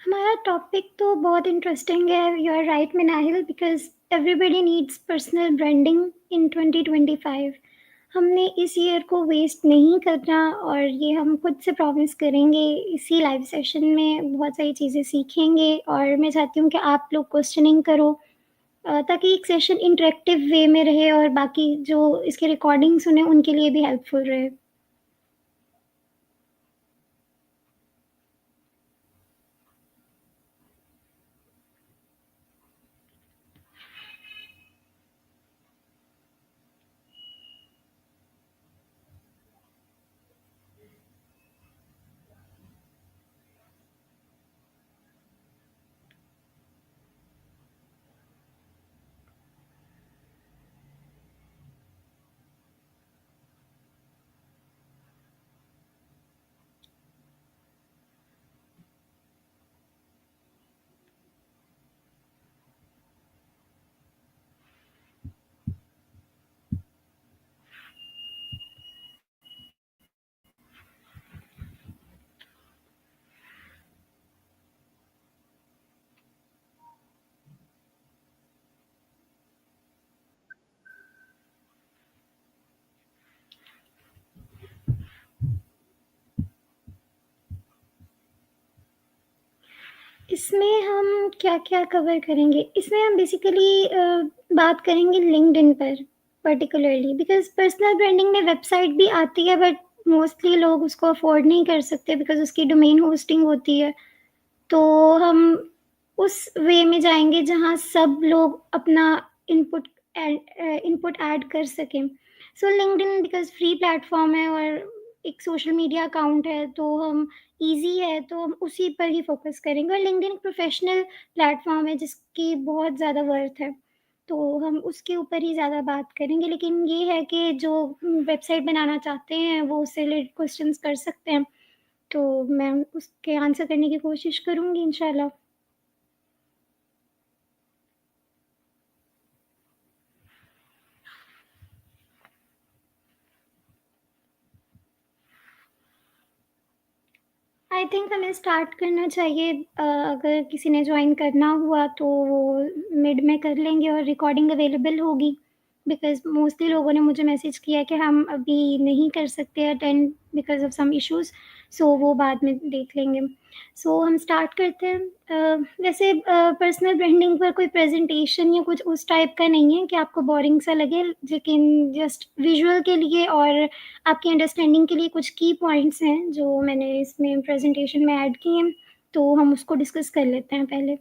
हमारा टॉपिक तो बहुत इंटरेस्टिंग है, you are right Minahil, because everybody needs personal branding in 2025। हमने इस ईयर को वेस्ट नहीं करना और ये हम खुद से प्रॉमिस करेंगे। इसी लाइव सेशन में बहुत सारी चीज़ें सीखेंगे और मैं चाहती हूँ कि आप लोग क्वेश्चनिंग करो, ताकि एक सेशन इंटरेक्टिव वे में रहे और बाकी जो इसकी रिकॉर्डिंग सुने उनके लिए भी हेल्पफुल रहे। इसमें हम क्या-क्या कवर करेंगे? इसमें हम बेसिकली बात करेंगे लिंक्डइन पर पर्टिकुलरली, बिकॉज़ पर्सनल ब्रांडिंग में वेबसाइट भी आती है, बट मोस्टली लोग उसको अफ़ोर्ड नहीं कर सकते बिकॉज़ उसकी डोमेन होस्टिंग होती है। तो हम उस वे में जाएँगे जहाँ सब लोग अपना इनपुट ऐड कर सकें। सो लिंक्डइन बिकॉज़ फ्री प्लेटफ़ॉर्म है और एक सोशल मीडिया अकाउंट है, तो हम ईज़ी है, तो हम उसी पर ही फ़ोकस करेंगे और लिंक्डइन एक प्रोफ़ेशनल प्लेटफ़ॉर्म है जिसकी बहुत ज़्यादा वर्थ है, तो हम उसके ऊपर ही ज़्यादा बात करेंगे। लेकिन ये है कि जो वेबसाइट बनाना चाहते हैं, वो उससे रिलेटेड क्वेश्चंस कर सकते हैं, तो मैं उसके आंसर करने की कोशिश करूँगी इंशाल्लाह। आई थिंक हमें स्टार्ट करना चाहिए। अगर किसी ने जॉइन करना हुआ तो वो मिड में कर लेंगे और रिकॉर्डिंग अवेलेबल होगी, बिकॉज़ मोस्टली लोगों ने मुझे मैसेज किया है कि हम अभी नहीं कर सकते attend because of some issues, so वो बाद में देख लेंगे। सो हम स्टार्ट करते हैं। वैसे पर्सनल ब्रांडिंग पर कोई प्रेज़ेंटेशन या कुछ उस टाइप का नहीं है कि आपको बोरिंग सा लगे, लेकिन जस्ट विज़ुअल के लिए और आपकी अंडरस्टैंडिंग के लिए कुछ की पॉइंट्स हैं जो मैंने इसमें प्रेज़ेंटेशन में ऐड किए हैं, तो हम उसको डिस्कस कर लेते हैं पहले।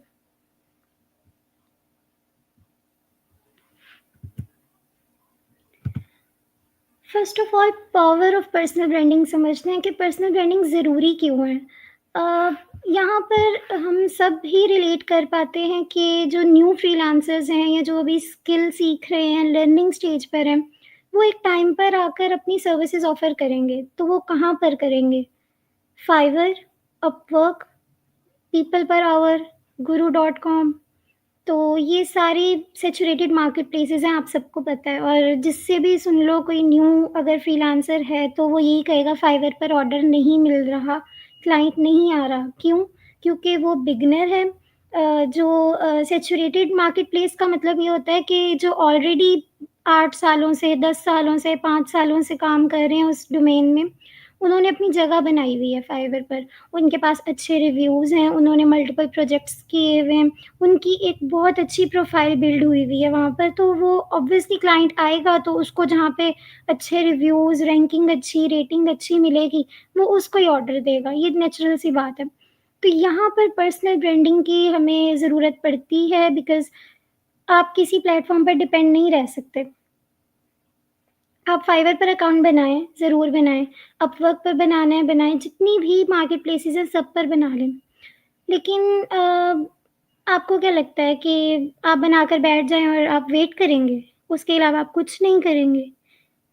First of all power of personal branding समझते हैं कि पर्सनल ब्रांडिंग ज़रूरी क्यों है। अ, यहाँ पर हम सब ही रिलेट कर पाते हैं कि जो न्यू फ्रीलांसर्स हैं या जो अभी स्किल सीख रहे हैं, लर्निंग स्टेज पर हैं, वो एक टाइम पर आकर अपनी सर्विसेज़ ऑफ़र करेंगे, तो वो कहाँ पर करेंगे? Fiverr, Upwork, People Per Hour, Guru dot com, तो ये सारी सैचुरेटेड मार्केट प्लेसेस हैं, आप सबको पता है। और जिससे भी सुन लो कोई न्यू अगर फ्रीलांसर है तो वो यही कहेगा फाइवर पर ऑर्डर नहीं मिल रहा, क्लाइंट नहीं आ रहा। क्यों? क्योंकि वो बिगिनर है। जो सैचुरेटेड मार्केट प्लेस का मतलब ये होता है कि जो ऑलरेडी 8 सालों से, 10 सालों से, 5 सालों से काम कर रहे हैं उस डोमेन में, उन्होंने अपनी जगह बनाई हुई है फाइवर पर। उनके पास अच्छे रिव्यूज़ हैं, उन्होंने मल्टीपल प्रोजेक्ट्स किए हुए हैं, उनकी एक बहुत अच्छी प्रोफ़ाइल बिल्ड हुई हुई है वहाँ पर, तो वो ऑब्वियसली क्लाइंट आएगा तो उसको जहाँ पे अच्छे रिव्यूज़, रैंकिंग अच्छी, रेटिंग अच्छी मिलेगी, वो उसको ही ऑर्डर देगा, ये नेचुरल सी बात है। तो यहाँ पर पर्सनल ब्रांडिंग की हमें ज़रूरत पड़ती है, बिकॉज़ आप किसी प्लेटफ़ॉर्म पर डिपेंड नहीं रह सकते। आप फाइवर पर अकाउंट बनाएँ, ज़रूर बनाएँ, अपवर्क पर बनाना है बनाएँ, जितनी भी मार्केट प्लेसेस हैं सब पर बना लें। लेकिन आपको क्या लगता है कि आप बनाकर बैठ जाएँ और आप वेट करेंगे? उसके अलावा आप कुछ नहीं करेंगे?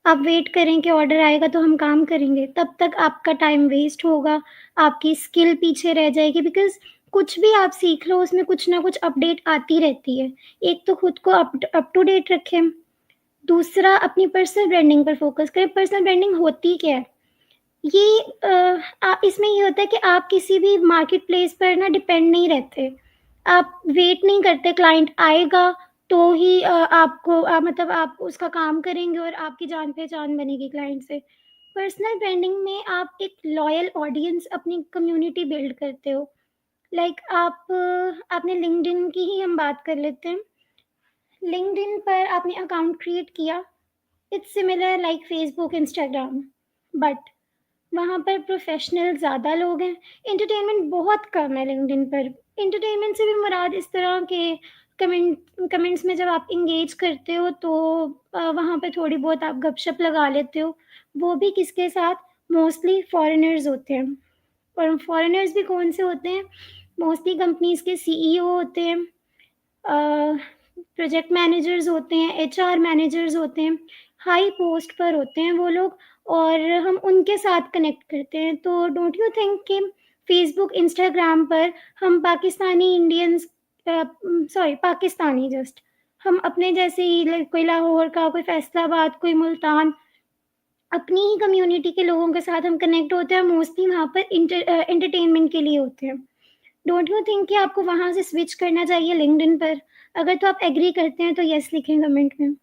आप वेट करें कि ऑर्डर आएगा तो हम काम करेंगे, तब तक आपका टाइम वेस्ट होगा, आपकी स्किल पीछे रह जाएगी, बिकॉज़ कुछ भी आप सीख लो उसमें कुछ ना कुछ अपडेट आती रहती है। एक तो खुद को अप टू डेट रखें, दूसरा अपनी पर्सनल ब्रांडिंग पर फ़ोकस करें। पर्सनल ब्रांडिंग होती क्या है? ये इसमें ये होता है कि आप किसी भी मार्केट प्लेस पर ना डिपेंड नहीं रहते। आप वेट नहीं करते क्लाइंट आएगा तो ही आपको मतलब आप उसका काम करेंगे और आपकी जान-पहचान बनेगी क्लाइंट से। पर्सनल ब्रांडिंग में आप एक लॉयल ऑडियंस अपनी कम्युनिटी बिल्ड करते हो। लाइक आपने लिंक्डइन की ही हम बात कर लेते हैं। लिंक्डइन पर आपने अकाउंट क्रिएट किया, it's similar like Facebook, Instagram, but वहाँ पर प्रोफ़ेशनल ज़्यादा लोग हैं, एंटरटेनमेंट बहुत कम है लिंक्डइन पर। एंटरटेनमेंट से भी मुराद इस तरह के कमेंट्स में जब आप एंगेज करते हो तो वहाँ पे थोड़ी बहुत आप गपशप लगा लेते हो, वो भी किसके साथ? मोस्टली फ़ॉरेनर्स होते हैं। और फ़ॉरेनर्स भी कौन से होते हैं? मोस्टली कंपनीज़ के सीईओ होते हैं, प्रोजेक्ट मैनेजर्स होते हैं, एचआर मैनेजर्स होते हैं, हाई पोस्ट पर होते हैं वो लोग और हम उनके साथ कनेक्ट करते हैं। तो डोंट यू थिंक कि फ़ेसबुक, इंस्टाग्राम पर हम Pakistani Indians sorry Pakistani just हम अपने जैसे ही लाइक कोई लाहौर का, कोई फैसलाबाद, कोई मुल्तान, अपनी ही कम्युनिटी के लोगों के साथ हम कनेक्ट होते हैं, मोस्टली वहाँ पर एंटरटेनमेंट के लिए होते हैं। डोंट यू थिंक कि आपको वहाँ से स्विच करना चाहिए लिंक्डइन पर? अगर तो आप एग्री करते हैं तो येस लिखें कमेंट में।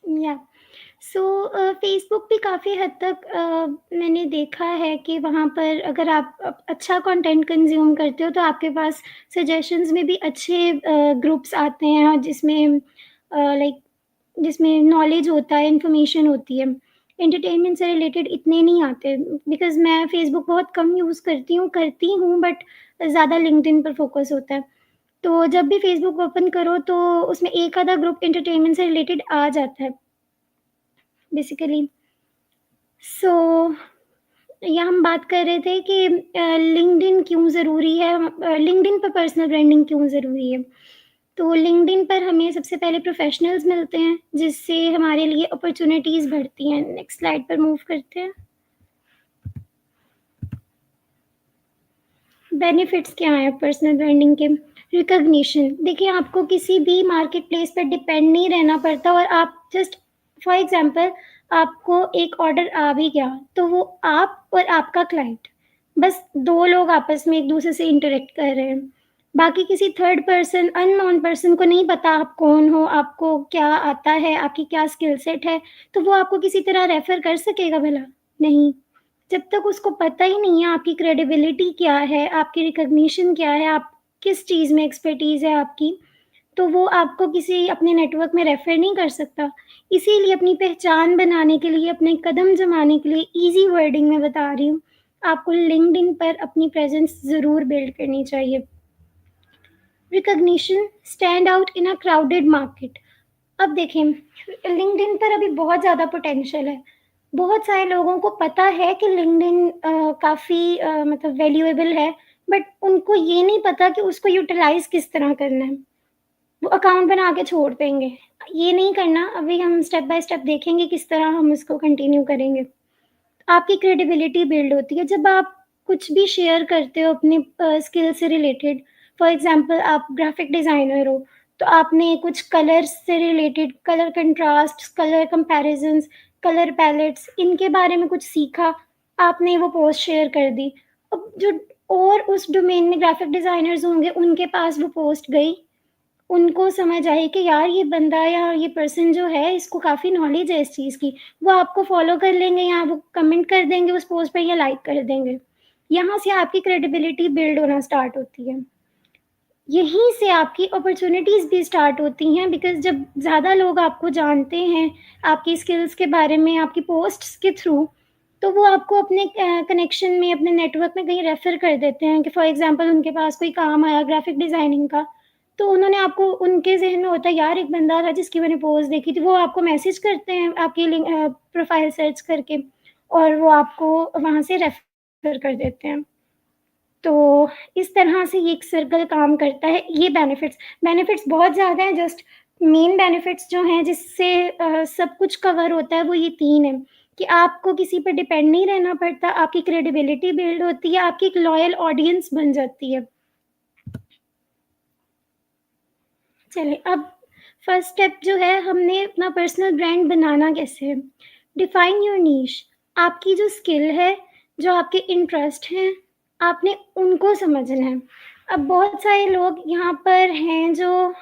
या सो फ़ेसबुक भी काफ़ी हद तक मैंने देखा है कि वहाँ पर अगर आप अच्छा कंटेंट कंज़्यूम करते हो तो आपके पास सजेशंस में भी अच्छे ग्रुप्स आते हैं और जिसमें लाइक जिसमें नॉलेज होता है, इन्फॉर्मेशन होती है। एंटरटेनमेंट से रिलेटेड इतने नहीं आते बिकॉज़ मैं फ़ेसबुक बहुत कम यूज़ करती हूँ बट ज़्यादा लिंक्डइन पर फ़ोकस होता है। तो जब भी फ़ेसबुक ओपन करो तो उसमें एक आधा ग्रुप एंटरटेनमेंट से रिलेटेड आ जाता है बेसिकली। सो यहाँ हम बात कर रहे थे कि लिंक्डइन क्यों ज़रूरी है, लिंक्डइन पर पर्सनल ब्रांडिंग क्यों ज़रूरी है। तो लिंक्डइन पर हमें सबसे पहले प्रोफ़ेशनल्स मिलते हैं, जिससे हमारे लिए अपॉर्च्युनिटीज़ बढ़ती हैं। नेक्स्ट स्लाइड पर मूव करते हैं। बेनिफिट्स क्या हैं पर्सनल ब्रांडिंग के? रिकॉग्निशन, देखिए आपको किसी भी मार्केट प्लेस पर डिपेंड नहीं रहना पड़ता और आप जस्ट फॉर एग्ज़ाम्पल आपको एक ऑर्डर आ भी गया, तो वो आप और आपका क्लाइंट, बस 2 लोग आपस में एक-दूसरे से इंटरैक्ट कर रहे हैं। बाकी किसी थर्ड पर्सन, अननोन पर्सन को नहीं पता आप कौन हो, आपको क्या आता है, आपकी क्या स्किल सेट है, तो वो आपको किसी तरह रेफ़र कर सकेगा भला? नहीं। जब तक उसको पता ही नहीं है आपकी क्रेडिबिलिटी क्या है, आपकी रिकॉग्निशन क्या है, आप किस चीज़ में एक्सपर्टीज़ है आपकी, तो वो आपको किसी अपने नेटवर्क में रेफ़र नहीं कर सकता। इसीलिए अपनी पहचान बनाने के लिए, अपने कदम जमाने के लिए ईज़ी वर्डिंग में बता रही हूँ, आपको लिंक्डइन पर अपनी प्रेज़ेंस ज़रूर बिल्ड करनी चाहिए। Recognition, stand out in a crowded market. अब देखें, लिंक्डइन पर अभी बहुत ज़्यादा पोटेंशियल है। बहुत सारे लोगों को पता है कि लिंक्डइन काफ़ी मतलब वैल्यूएबल है, बट उनको ये नहीं पता कि उसको यूटिलाइज़ किस तरह करना है। वो अकाउंट बना के छोड़ देंगे। ये नहीं करना, अभी हम स्टेप बाय स्टेप देखेंगे किस तरह हम इसको कंटिन्यू करेंगे। आपकी क्रेडिबिलिटी बिल्ड होती है जब आप कुछ भी शेयर करते हो अपने स्किल से रिलेटेड। फॉर एग्ज़ाम्पल आप ग्राफ़िक डिज़ाइनर हो, तो आपने कुछ कलर्स से related colour contrasts, colour comparisons, colour palettes इनके बारे में कुछ सीखा, आपने वो पोस्ट शेयर कर दी। अब जो और उस डोमेन में ग्राफ़िक डिज़ाइनर्स होंगे, उनके पास वो पोस्ट गई, उनको समझ आई कि यार ये बंदा या ये पर्सन जो है इसको काफ़ी नॉलेज है इस चीज़ की। वो आपको फ़ॉलो कर लेंगे या वो कमेंट कर देंगे उस पोस्ट पे या लाइक कर देंगे। यहाँ से आपकी क्रेडिबिलिटी बिल्ड होना स्टार्ट होती है। यहीं से आपकी अपॉर्च्युनिटीज़ भी स्टार्ट होती हैं बिकॉज़ जब ज़्यादा लोग आपको जानते हैं, आपकी स्किल्स के बारे में, आपकी पोस्ट्स के थ्रू, तो वो आपको अपने कनेक्शन में, अपने नेटवर्क में कहीं रेफ़र कर देते हैं कि फॉर एग्ज़ाम्पल उनके पास कोई काम आया ग्राफ़िक डिज़ाइनिंग का, तो उन्होंने आपको उनके ज़हन में होता है यार एक बंदा था जिसकी मैंने पोस्ट देखी थी, वो आपको मैसेज करते हैं आपकी प्रोफ़ाइल सर्च करके और वो आपको वहाँ से रेफ़र कर देते हैं। तो इस तरह से ये एक सर्कल काम करता है। ये बेनिफिट्स बेनिफिट्स बहुत ज़्यादा हैं, जस्ट मेन बेनिफिट्स जो हैं जिससे सब कुछ कवर होता है वो ये 3 हैं कि आपको किसी पे डिपेंड नहीं रहना पड़ता, आपकी क्रेडिबिलिटी बिल्ड होती है, आपकी एक लॉयल ऑडियंस बन जाती है। चलिए अब फर्स्ट स्टेप जो है हमने अपना पर्सनल ब्रांड बनाना कैसे है? Define your niche. आपकी जो स्किल है, जो आपके इंटरेस्ट हैं, आपने उनको समझना है। अब बहुत सारे लोग यहाँ पर हैं जो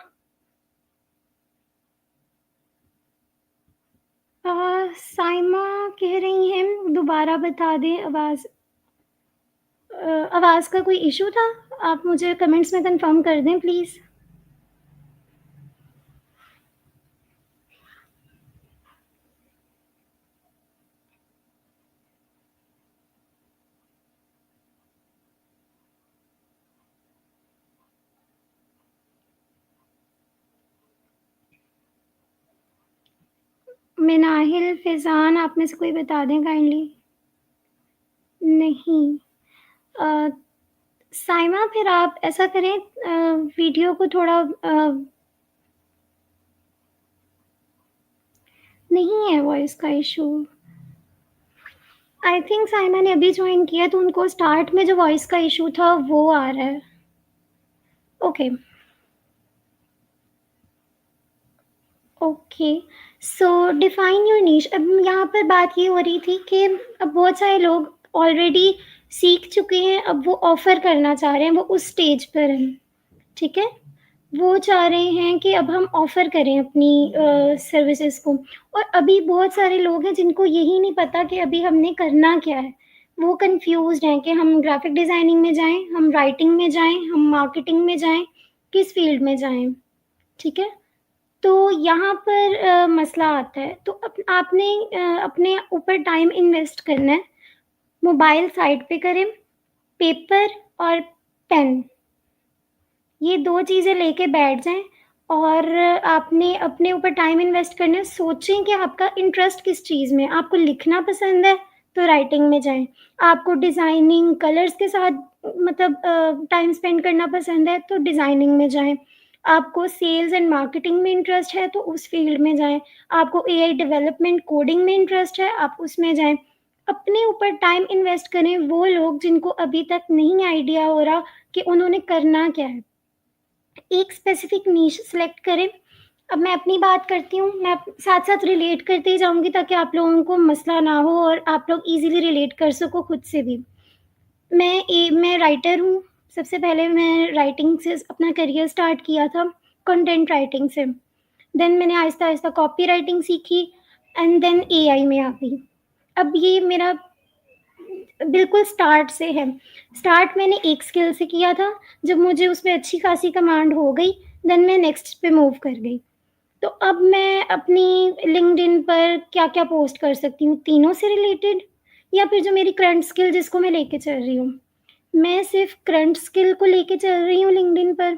साइमा कह रही हैं दोबारा बता दें आवाज़। आवाज़ का कोई इश्यू था? आप मुझे कमेंट्स में कन्फर्म कर दें प्लीज़। मिनाहिल, फ़िज़ान आप में से कोई बता दें काइंडली? नहीं। अ, साइमा फिर आप ऐसा करें वीडियो को थोड़ा नहीं है वॉइस का इश्यू। आई थिंक साइमा ने अभी जॉइन किया तो उनको स्टार्ट में जो वॉइस का इश्यू था वो आ रहा है। Okay, okay. So define your niche. अब यहाँ पर बात ये हो रही थी कि अब बहुत सारे लोग ऑलरेडी सीख चुके हैं, अब वो ऑफ़र करना चाह रहे हैं, वो उस स्टेज पर हैं, ठीक है? वो चाह रहे हैं कि अब हम ऑफ़र करें अपनी सर्विसेज़ को और अभी बहुत सारे लोग हैं जिनको यही नहीं पता कि अभी हमने करना क्या है। वो कन्फ्यूज़्ड हैं कि हम ग्राफ़िक डिज़ाइनिंग में जाएँ, हम राइटिंग में जाएँ, हम मार्केटिंग में जाएँ, किस फ़ील्ड में जाएँ, ठीक है? तो यहाँ पर मसला आता है, तो आपने अपने ऊपर टाइम इन्वेस्ट करना है, मोबाइल साइड पे करें, पेपर और पेन, ये 2 चीज़ें लेके बैठ जाएँ और आपने अपने ऊपर टाइम इन्वेस्ट करना है, सोचें कि आपका इंटरेस्ट किस चीज़ में है, आपको लिखना पसंद है, तो राइटिंग में जाएँ, आपको डिज़ाइनिंग, कलर्स के साथ मतलब टाइम स्पेंड करना पसंद है, तो डिज़ाइनिंग में जाएँ। आपको सेल्स एंड मार्केटिंग में इंटरेस्ट है, तो उस फ़ील्ड में जाएँ। आपको एआई डेवलपमेंट, कोडिंग में इंटरेस्ट है, आप उसमें जाएँ। अपने ऊपर टाइम इन्वेस्ट करें वो लोग जिनको अभी तक नहीं आइडिया हो रहा कि उन्होंने करना क्या है। एक स्पेसिफिक नीश सेलेक्ट करें। अब मैं अपनी बात करती हूँ, मैं साथ-साथ रिलेट करते ही जाऊँगी ताकि आप लोगों को मसला ना हो और आप लोग ईज़िली रिलेट कर सको खुद से भी। मैं राइटर हूँ, सबसे पहले मैं राइटिंग से अपना करियर स्टार्ट किया था, कंटेंट राइटिंग से। देन मैंने आहिस्ता-आहिस्ता कॉपी राइटिंग सीखी एंड देन एआई में आ गई। अब ये मेरा बिल्कुल स्टार्ट से है। स्टार्ट मैंने एक स्किल से किया था, जब मुझे उसमें अच्छी खासी कमांड हो गई, देन मैं नेक्स्ट पे मूव कर गई। तो अब मैं अपनी लिंक्डइन पर क्या-क्या पोस्ट कर सकती हूँ, तीनों से रिलेटेड या फिर जो मेरी करंट स्किल जिसको मैं लेके चल रही हूँ। मैं सिर्फ़ करंट स्किल को लेके चल रही हूँ लिंक्डइन पर,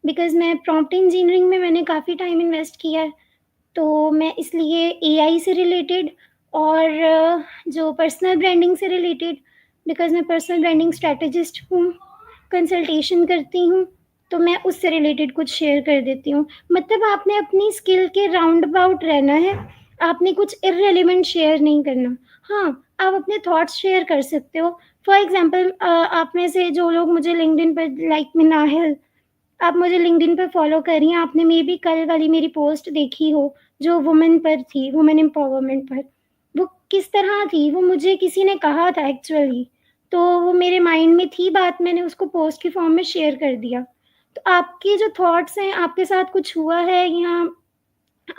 बिकॉज़ मैं प्रॉम्प्ट इंजीनियरिंग में मैंने काफ़ी टाइम इन्वेस्ट किया है। तो मैं इसलिए एआई से रिलेटेड और जो पर्सनल ब्रांडिंग से रिलेटेड बिकॉज़ मैं पर्सनल ब्रांडिंग स्ट्रैटेजिस्ट हूँ, कंसल्टेशन करती हूँ, तो मैं उससे रिलेटेड कुछ शेयर कर देती हूँ। मतलब आपने अपनी स्किल के राउंड अबाउट रहना है, आपने कुछ इर्रेलेवेंट शेयर नहीं करना। हाँ, आप अपने थॉट्स शेयर कर सकते हो। फॉर एग्ज़ाम्पल आप में से जो लोग मुझे लिंक्डइन पर लाइक मिनाहिल आप मुझे लिंक्डइन पे फ़ॉलो कर रही हैं, आपने मेबी कल वाली मेरी पोस्ट देखी हो, जो वुमेन पर थी, वुमेन एम्पावरमेंट पर। वो किस तरह थी, वो मुझे किसी ने कहा था एक्चुअली, तो वो मेरे माइंड में थी बात, मैंने उसको पोस्ट की फ़ॉर्म में शेयर कर दिया। तो आपके जो थॉट्स हैं, आपके साथ कुछ हुआ है या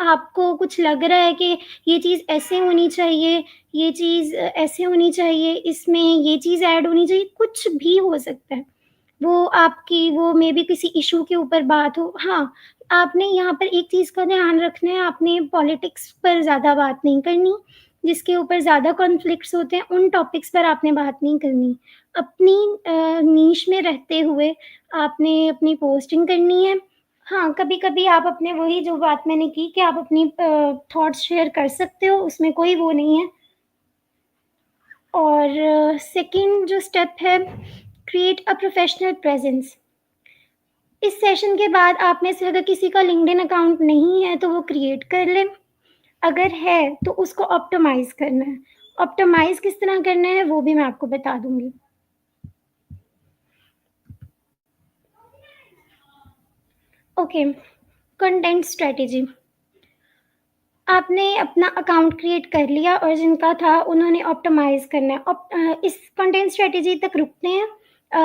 आपको कुछ लग रहा है कि ये चीज़ ऐसे होनी चाहिए, ये चीज़ ऐसे होनी चाहिए, इसमें ये चीज़ ऐड होनी चाहिए, कुछ भी हो सकता है। वो आपकी वो मेबी किसी इश्यू के ऊपर बात हो हाँ, आपने यहाँ पर एक चीज़ का ध्यान रखना है, आपने पॉलिटिक्स पर ज़्यादा बात नहीं करनी, जिसके ऊपर ज़्यादा कॉन्फ्लिक्ट्स होते हैं, उन टॉपिक्स पर आपने बात नहीं करनी। अपनी नीश में रहते हुए आपने अपनी पोस्टिंग करनी है। हाँ, कभी-कभी आप अपने वही जो बात मैंने की कि आप अपनी थॉट्स शेयर कर सकते हो, उसमें कोई वो नहीं है। और सेकंड जो स्टेप है, क्रिएट अ प्रोफेशनल प्रेज़ेंस। इस सेशन के बाद आप में से अगर किसी का लिंक्डइन अकाउंट नहीं है तो वो क्रिएट कर ले। अगर है तो उसको ऑप्टिमाइज़ करना है। ऑप्टिमाइज़ किस तरह करना है वो भी मैं आपको बता दूँगी। Okay, content strategy. आपने अपना अकाउंट क्रिएट कर लिया और जिनका था उन्होंने ऑप्टिमाइज़ करना है। इस कंटेंट स्ट्रैटेजी तक रुकते हैं।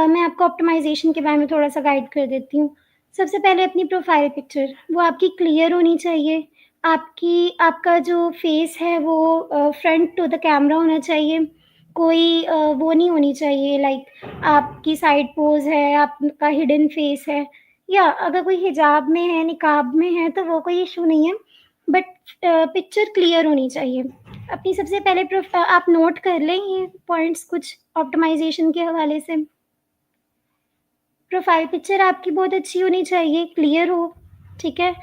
मैं आपको ऑप्टिमाइज़ेशन के बारे में थोड़ा-सा गाइड कर देती हूँ। सबसे पहले अपनी प्रोफ़ाइल पिक्चर, वो आपकी क्लियर होनी चाहिए। आपका जो फ़ेस है वो फ्रंट टू द कैमरा होना चाहिए। कोई वो नहीं होनी चाहिए लाइक आपकी साइड पोज़ है, आपका हिडन फ़ेस है या अगर कोई हिजाब में है, निकाब में है तो वो कोई इश्यू नहीं है। बट पिक्चर क्लियर होनी चाहिए। अपनी सबसे पहले आप नोट कर लें ये पॉइंट्स कुछ ऑप्टिमाइज़ेशन के हवाले से। प्रोफ़ाइल पिक्चर आपकी बहुत अच्छी होनी चाहिए, क्लियर हो, ठीक है?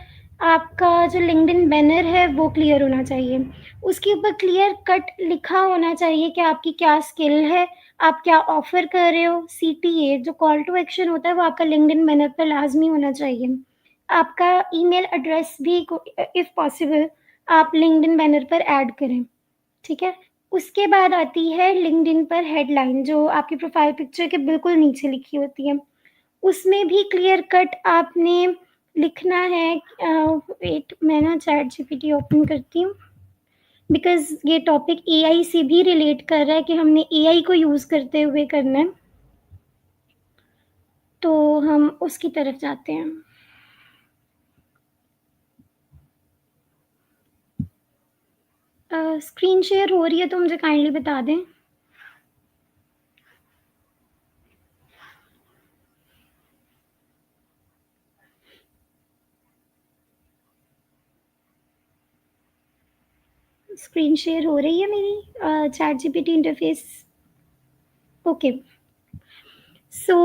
आपका जो लिंक्डइन बैनर है वो क्लियर होना चाहिए। उसके ऊपर क्लियर कट लिखा होना चाहिए कि आपकी क्या स्किल है, आप क्या ऑफ़र कर रहे हो। सीटीए जो कॉल टू एक्शन होता है वो आपका लिंक्डइन बैनर पे लाज़मी होना चाहिए। आपका ईमेल एड्रेस भी इफ़ पॉसिबल आप लिंक्डइन बैनर पर ऐड करें, ठीक है? उसके बाद आती है लिंक्डइन पर हेडलाइन जो आपकी प्रोफ़ाइल पिक्चर के बिल्कुल नीचे लिखी होती है। उसमें भी क्लियर कट आपने लिखना है। वेट मैं ना चैट जीपीटी ओपन करती हूँ बिकॉज़ ये टॉपिक एआई से भी रिलेट कर रहा है कि हमने एआई को यूज़ करते हुए करना है। तो हम उसकी तरफ जाते हैं। स्क्रीन शेयर हो रही है तो मुझे काइंडली बता दें। स्क्रीन शेयर हो रही है मेरी चैट जीपीटी इंटरफ़ेस? ओके। सो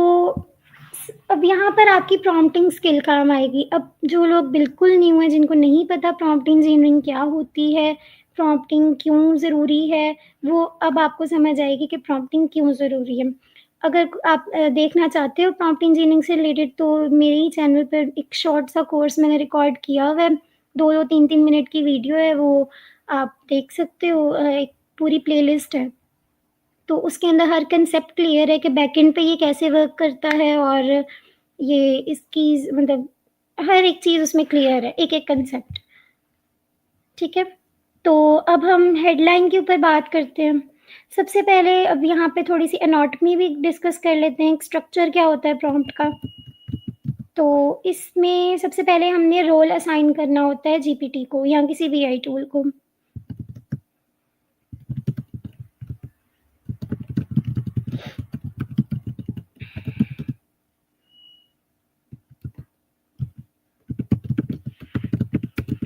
अब यहाँ पर आपकी प्रॉम्प्टिंग स्किल काम आएगी। अब जो लोग बिल्कुल न्यू हैं, जिनको नहीं पता प्रॉम्प्ट इंजीनियरिंग क्या होती है, प्रॉम्प्टिंग क्यों ज़रूरी है, वो अब आपको समझ आएगी कि प्रॉम्प्टिंग क्यों ज़रूरी है। अगर आप देखना चाहते हो प्रॉम्प्ट इंजीनियरिंग से रिलेटेड तो मेरे ही चैनल पर एक शॉर्ट सा कोर्स मैंने रिकॉर्ड किया हुआ है। 2-2 3-3 मिनट की वीडियो है वो आप देख सकते हो। एक पूरी प्लेलिस्ट है। तो उसके अंदर हर कंसेप्ट क्लियर है कि बैकएंड पे ये कैसे वर्क करता है और ये इसकी मतलब हर एक चीज़ उसमें क्लियर है, एक-एक कंसेप्ट, ठीक है? तो अब हम हेडलाइन के ऊपर बात करते हैं। सबसे पहले अब यहाँ पे थोड़ी-सी एनाटॉमी भी डिस्कस कर लेते हैं, स्ट्रक्चर क्या होता है प्रॉम्प्ट का। तो इसमें सबसे पहले हमने रोल असाइन करना होता है जीपीटी को या किसी भी एआई टूल को।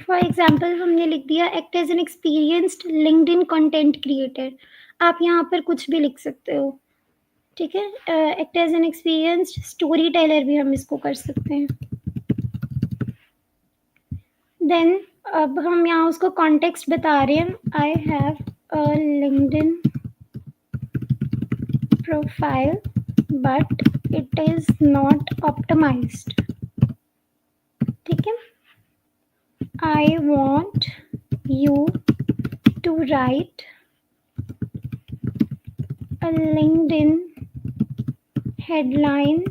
फॉर एग्ज़ाम्पल हमने लिख दिया act as an experienced LinkedIn content creator. आप यहाँ पर कुछ भी लिख सकते हो, ठीक है? Act as an experienced story teller भी हम इसको कर सकते हैं। देन अब हम यहाँ उसको कॉन्टेक्स्ट बता रहे हैं। I have a LinkedIn profile but it is not optimized, ठीक है? I want you to write a LinkedIn headline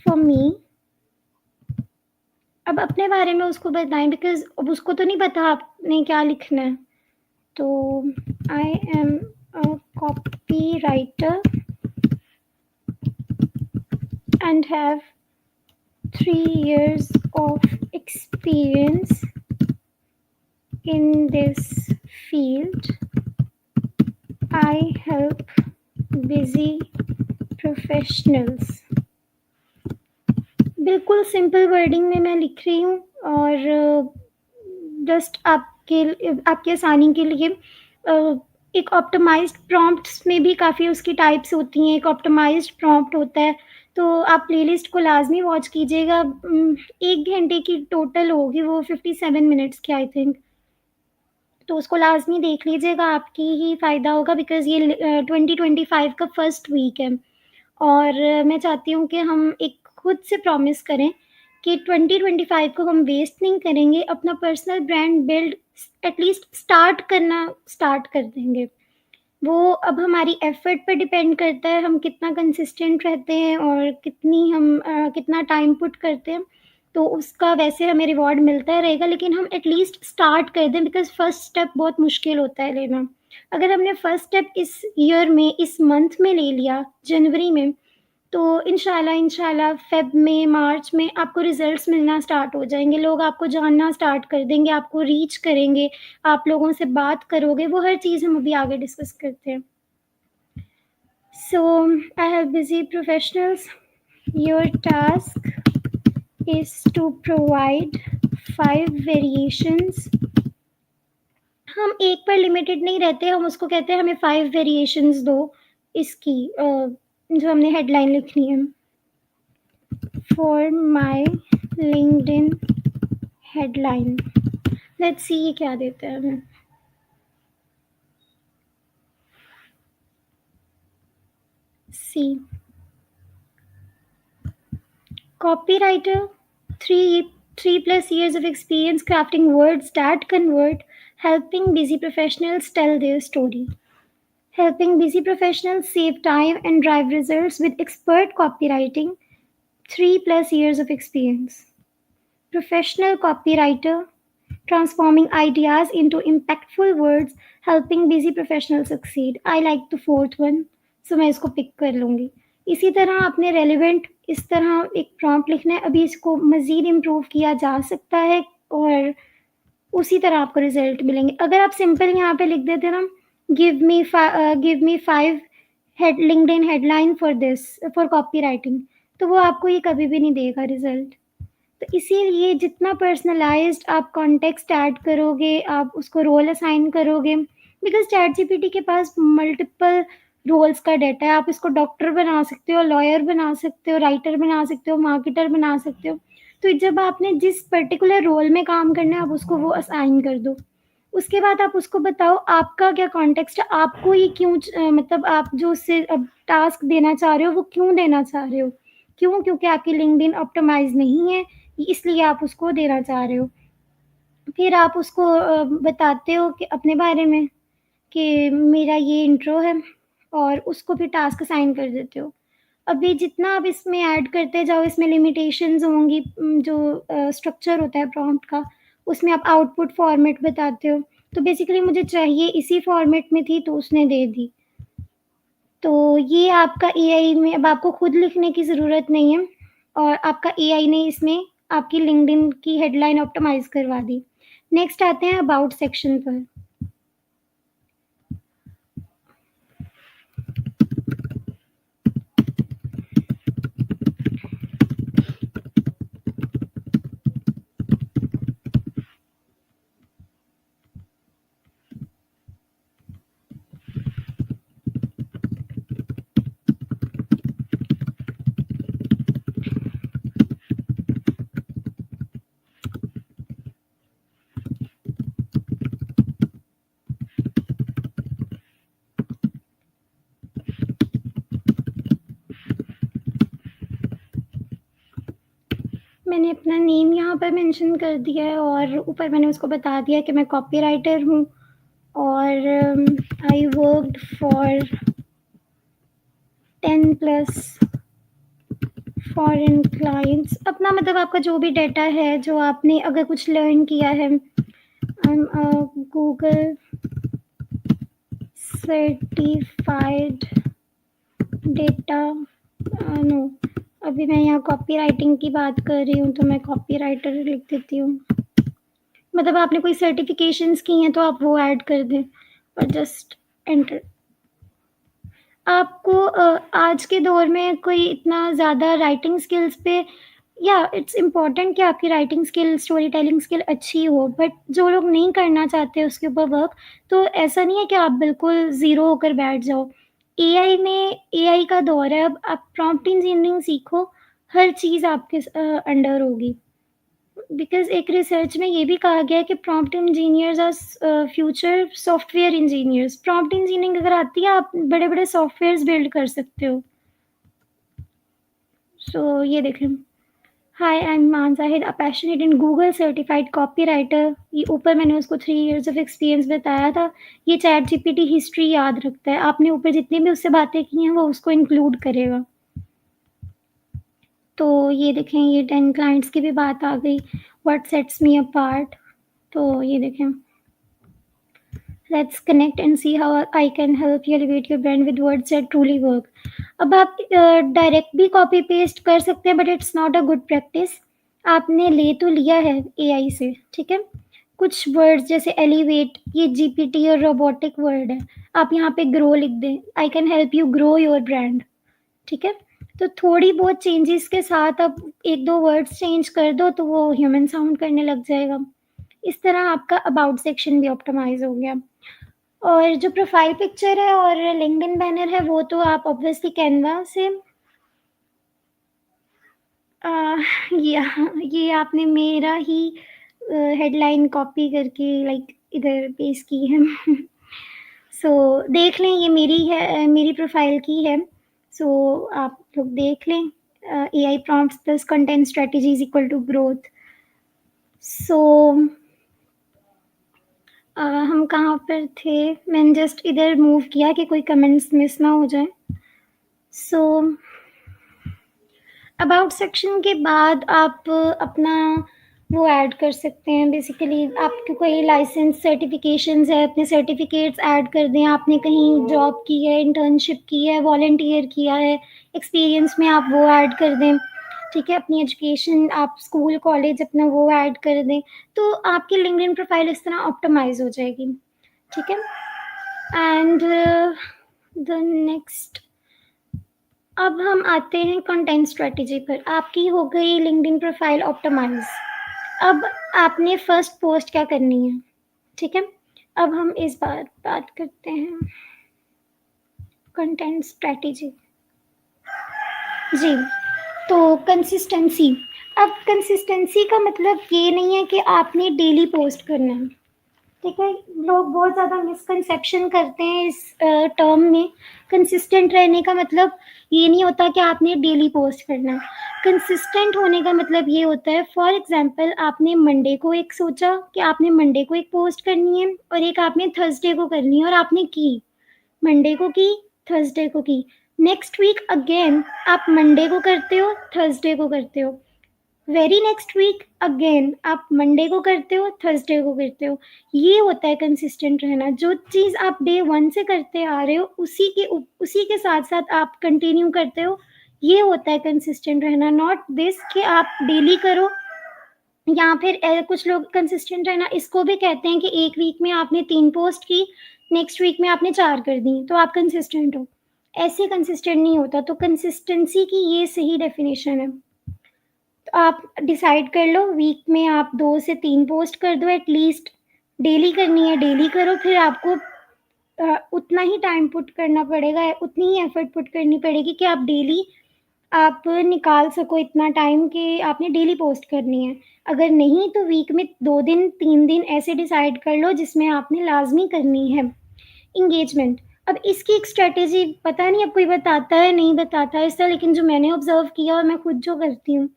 for me। अब अपने बारे में उसको बताएँ बिकॉज़ अब उसको तो नहीं पता आपने क्या लिखना है। तो आई am a copywriter and have 3 years of experience in this field। I help busy professionals। बिल्कुल सिंपल वर्डिंग में मैं लिख रही हूँ और जस्ट आपकी आसानी के लिए एक ऑप्टिमाइज़्ड प्रॉम्प्ट्स में भी काफ़ी उसकी टाइप्स होती हैं। एक ऑप्टिमाइज़्ड प्रॉम्प्ट होता है, तो आप प्लेलिस्ट को लाज़मी वॉच कीजिएगा। 1 घंटे की टोटल होगी वो 57 मिनट्स की आई थिंक। तो उसको लाज़मी देख लीजिएगा, आपकी ही फ़ायदा होगा बिकॉज़ ये 2025 का फर्स्ट वीक है। और मैं चाहती हूँ कि हम एक खुद से प्रॉमिस करें कि 2025 को हम वेस्ट नहीं करेंगे, अपना personal brand build at least start कर देंगे। वो अब हमारी एफ़र्ट पे डिपेंड करता है, हम कितना कंसिस्टेंट रहते हैं और कितना टाइम पुट करते हैं, तो उसका वैसे हमें रिवॉर्ड मिलता रहेगा, लेकिन हम एटलीस्ट स्टार्ट कर दें बिकॉज़ फर्स्ट स्टेप बहुत मुश्किल होता है लेना। अगर हमने फर्स्ट स्टेप इस ईयर में, इस मंथ में ले लिया, जनवरी में, तो इंशाल्लाह फ़ेब में, मार्च में आपको रिज़ल्ट्स मिलना स्टार्ट हो जाएँगे, लोग आपको जानना स्टार्ट कर देंगे, आपको रीच करेंगे, आप लोगों से बात करोगे, वो हर चीज़ हम अभी आगे डिस्कस करते हैं। So, I have busy professionals. Your task is to provide 5 variations. हम एक पर लिमिटेड नहीं रहते, हम उसको कहते हैं हमें 5 वेरिएशंस दो इसकी जो हमने हेडलाइन लिखनी है। For my LinkedIn headline. Let's see ये क्या देता है हमें। See. Copywriter, 3+ years of experience crafting words that convert, helping busy professionals tell their story. Helping busy professionals save time and drive results with expert copywriting, 3+ years of experience. Professional copywriter, transforming ideas into impactful words, helping busy professionals succeed. I like the fourth one, so मैं इसको pick कर लूँगी। इसी तरह आपने relevant इस तरह एक प्रॉम्प्ट लिखना है, अभी इसको मज़ीद इम्प्रूव किया जा सकता है और उसी तरह आपको रिज़ल्ट मिलेंगे। अगर आप सिंपल यहाँ पे लिख देते ना, give me 5 LinkedIn headline for copywriting, तो वो आपको ये कभी भी नहीं देगा रिज़ल्ट। तो इसीलिए जितना पर्सनलाइज्ड आप कॉन्टेक्स्ट ऐड करोगे, आप उसको रोल असाइन करोगे, बिकॉज़ चैटजीपीटी के पास मल्टीपल रोल्स का डाटा है। आप इसको डॉक्टर बना सकते हो, लॉयर बना सकते हो, राइटर बना सकते हो, मार्केटर बना सकते हो। तो जब आपने जिस पर्टिकुलर रोल में काम करना है, आप उसको वो असाइन कर दो। उसके बाद आप उसको बताओ आपका क्या कॉन्टेक्स्ट है, आपको ये मतलब आप जो उससे अब टास्क देना चाह रहे हो, वो क्यों देना चाह रहे हो? क्यों? क्योंकि आपकी लिंक्डइन ऑप्टिमाइज़ नहीं है, इसलिए आप उसको देना चाह रहे हो। फिर आप उसको बताते हो कि अपने बारे में कि मेरा ये इंट्रो है और उसको फिर टास्क असाइन कर देते हो। अभी जितना आप इसमें ऐड करते जाओ, इसमें लिमिटेशंस होंगी, जो स्ट्रक्चर होता है प्रॉम्प्ट का, उसमें आप आउटपुट फॉर्मेट बताते हो। तो बेसिकली मुझे चाहिए इसी फॉर्मेट में थी, तो उसने दे दी। तो ये आपका एआई में अब आपको खुद लिखने की ज़रूरत नहीं है और आपका एआई ने इसमें आपकी लिंक्डइन की हेडलाइन ऑप्टिमाइज़ करवा दी। नेक्स्ट आते हैं अबाउट सेक्शन पर। मैंने अपना नेम यहाँ पर मेंशन कर दिया है और ऊपर मैंने उसको बता दिया कि मैं कॉपीराइटर हूँ और I worked for 10+ foreign clients. अपना मतलब आपका जो भी डाटा है, जो आपने अगर कुछ लर्न किया है, I am a Google certified data no, अभी मैं यहाँ कॉपीराइटिंग की बात कर रही हूँ, तो मैं कॉपीराइटर लिख देती हूँ। मतलब आपने कोई सर्टिफिकेशंस की हैं तो आप वो ऐड कर दें और जस्ट एंटर। आपको आज के दौर में कोई इतना ज़्यादा राइटिंग स्किल्स पे, या इट्स इम्पॉर्टेंट कि आपकी writing skill, story telling skill अच्छी हो, बट जो लोग नहीं करना चाहते उसके ऊपर वर्क, तो ऐसा नहीं है कि आप बिल्कुल ज़ीरो होकर बैठ जाओ। एआई का दौर है, अब आप प्रॉम्प्ट इंजीनियरिंग सीखो, हर चीज़ आपके अंडर होगी। बिकॉज़ एक रिसर्च में ये भी कहा गया है कि prompt engineers are future software engineers. Prompt engineering अगर आती है, आप बड़े-बड़े सॉफ्टवेयर्स बिल्ड कर सकते हो। सो ये देखें, हाय आई एम मान Zahid, a passionate and Google certified copywriter. ये ऊपर मैंने उसको 3 इयर्स ऑफ एक्सपीरियंस बताया था। ये चैट जीपीटी हिस्ट्री याद रखता है, आपने ऊपर जितनी भी उससे बातें की हैं वो उसको इंक्लूड करेगा। तो ये देखें, ये 10 क्लाइंट्स की भी बात आ गई, व्हाट सेट्स मी अपार्ट। तो ये देखें, let's connect and see how I can help you elevate your brand with words that truly work. अब आप डायरेक्ट भी कॉपी पेस्ट कर सकते हैं, but it's not a good practice. आपने ले तो लिया है एआई से, ठीक है, कुछ वर्ड्स जैसे एलिवेट, ये जीपीटी और रोबोटिक वर्ड है, आप यहाँ पे ग्रो लिख दें, I can help you grow your brand, ठीक है। तो थोड़ी बहुत चेंजेस के साथ अब एक दो वर्ड्स चेंज कर दो तो वो ह्यूमन साउंड करने लग जाएगा। इस तरह आपका अबाउट सेक्शन भी ऑप्टिमाइज हो गया। और जो प्रोफाइल पिक्चर है और लिंक्डइन बैनर है वो तो आप ऑब्वियसली कैनवा से अ, ये आपने मेरा ही हेडलाइन कॉपी करके लाइक इधर पेस्ट की है। सो देख लें, ये मेरी है, मेरी प्रोफाइल की है। सो आप लोग देख लें, AI prompts plus content strategies equal to growth. So हम कहाँ पर थे, मैंने जस्ट इधर मूव किया कि कोई कमेंट्स मिस ना हो जाए। सो अबाउट सेक्शन के बाद आप अपना वो ऐड कर सकते हैं, बेसिकली आपके कोई लाइसेंस सर्टिफिकेशंस है, अपने सर्टिफिकेट्स ऐड कर दें, आपने कहीं जॉब की है, इंटर्नशिप की है, वॉलंटियर किया है, एक्सपीरियंस में आप वो ऐड कर दें, ठीक है, अपनी एजुकेशन आप स्कूल कॉलेज अपना वो ऐड कर दें, तो आपकी लिंक्डइन प्रोफाइल इस तरह ऑप्टिमाइज हो जाएगी, ठीक है। एंड द नेक्स्ट, अब हम आते हैं कंटेंट स्ट्रेटजी पर। आपकी हो गई लिंक्डइन प्रोफाइल ऑप्टिमाइज। अब आपने फर्स्ट पोस्ट क्या करनी है, ठीक है। अब हम इस बार बात करते हैं कंटेंट स्ट्रेटजी। जी, तो कंसिस्टेंसी। अब कंसिस्टेंसी का मतलब ये नहीं है कि आपने डेली पोस्ट करना है, ठीक है। लोग बहुत ज़्यादा मिसकंसेप्शन करते हैं इस टर्म में। कंसिस्टेंट रहने का मतलब ये नहीं होता कि आपने डेली पोस्ट करना है। कंसिस्टेंट होने का मतलब ये होता है, फॉर एग्जांपल आपने मंडे को एक सोचा कि आपने मंडे को एक पोस्ट करनी है और एक आपने थर्सडे को करनी है और आपने की, मंडे को की, थर्सडे को की। नेक्स्ट वीक अगेन आप मंडे को करते हो, थर्सडे को करते हो। वेरी नेक्स्ट वीक अगेन आप मंडे को करते हो, थर्सडे को करते हो। ये होता है कंसिस्टेंट रहना। जो चीज़ आप डे वन से करते आ रहे हो उसी के साथ साथ आप कंटिन्यू करते हो, ये होता है कंसिस्टेंट रहना। नॉट दिस कि आप डेली करो, या फिर कुछ लोग कंसिस्टेंट रहना इसको भी कहते हैं कि एक वीक में आपने 3 पोस्ट की, नेक्स्ट वीक में आपने 4 कर दी तो आप कंसिस्टेंट हो। ऐसे कंसिस्टेंट नहीं होता। तो कंसिस्टेंसी की ये सही डेफिनेशन है। तो आप डिसाइड कर लो, वीक में आप 2 से 3 पोस्ट कर दो एटलीस्ट। डेली करनी है, डेली करो, फिर आपको उतना ही टाइम पुट करना पड़ेगा, उतनी ही एफर्ट पुट करनी पड़ेगी कि आप डेली आप निकाल सको इतना टाइम कि आपने डेली पोस्ट करनी है। अगर नहीं तो वीक में 2 दिन, 3 दिन ऐसे डिसाइड कर लो जिसमें आपने लाज़मी करनी है। एंगेजमेंट, अब इसकी एक स्ट्रैटेजी पता नहीं अब कोई बताता है नहीं बताता है इसका, लेकिन जो मैंने ऑब्जर्व किया और मैं खुद जो करती हूँ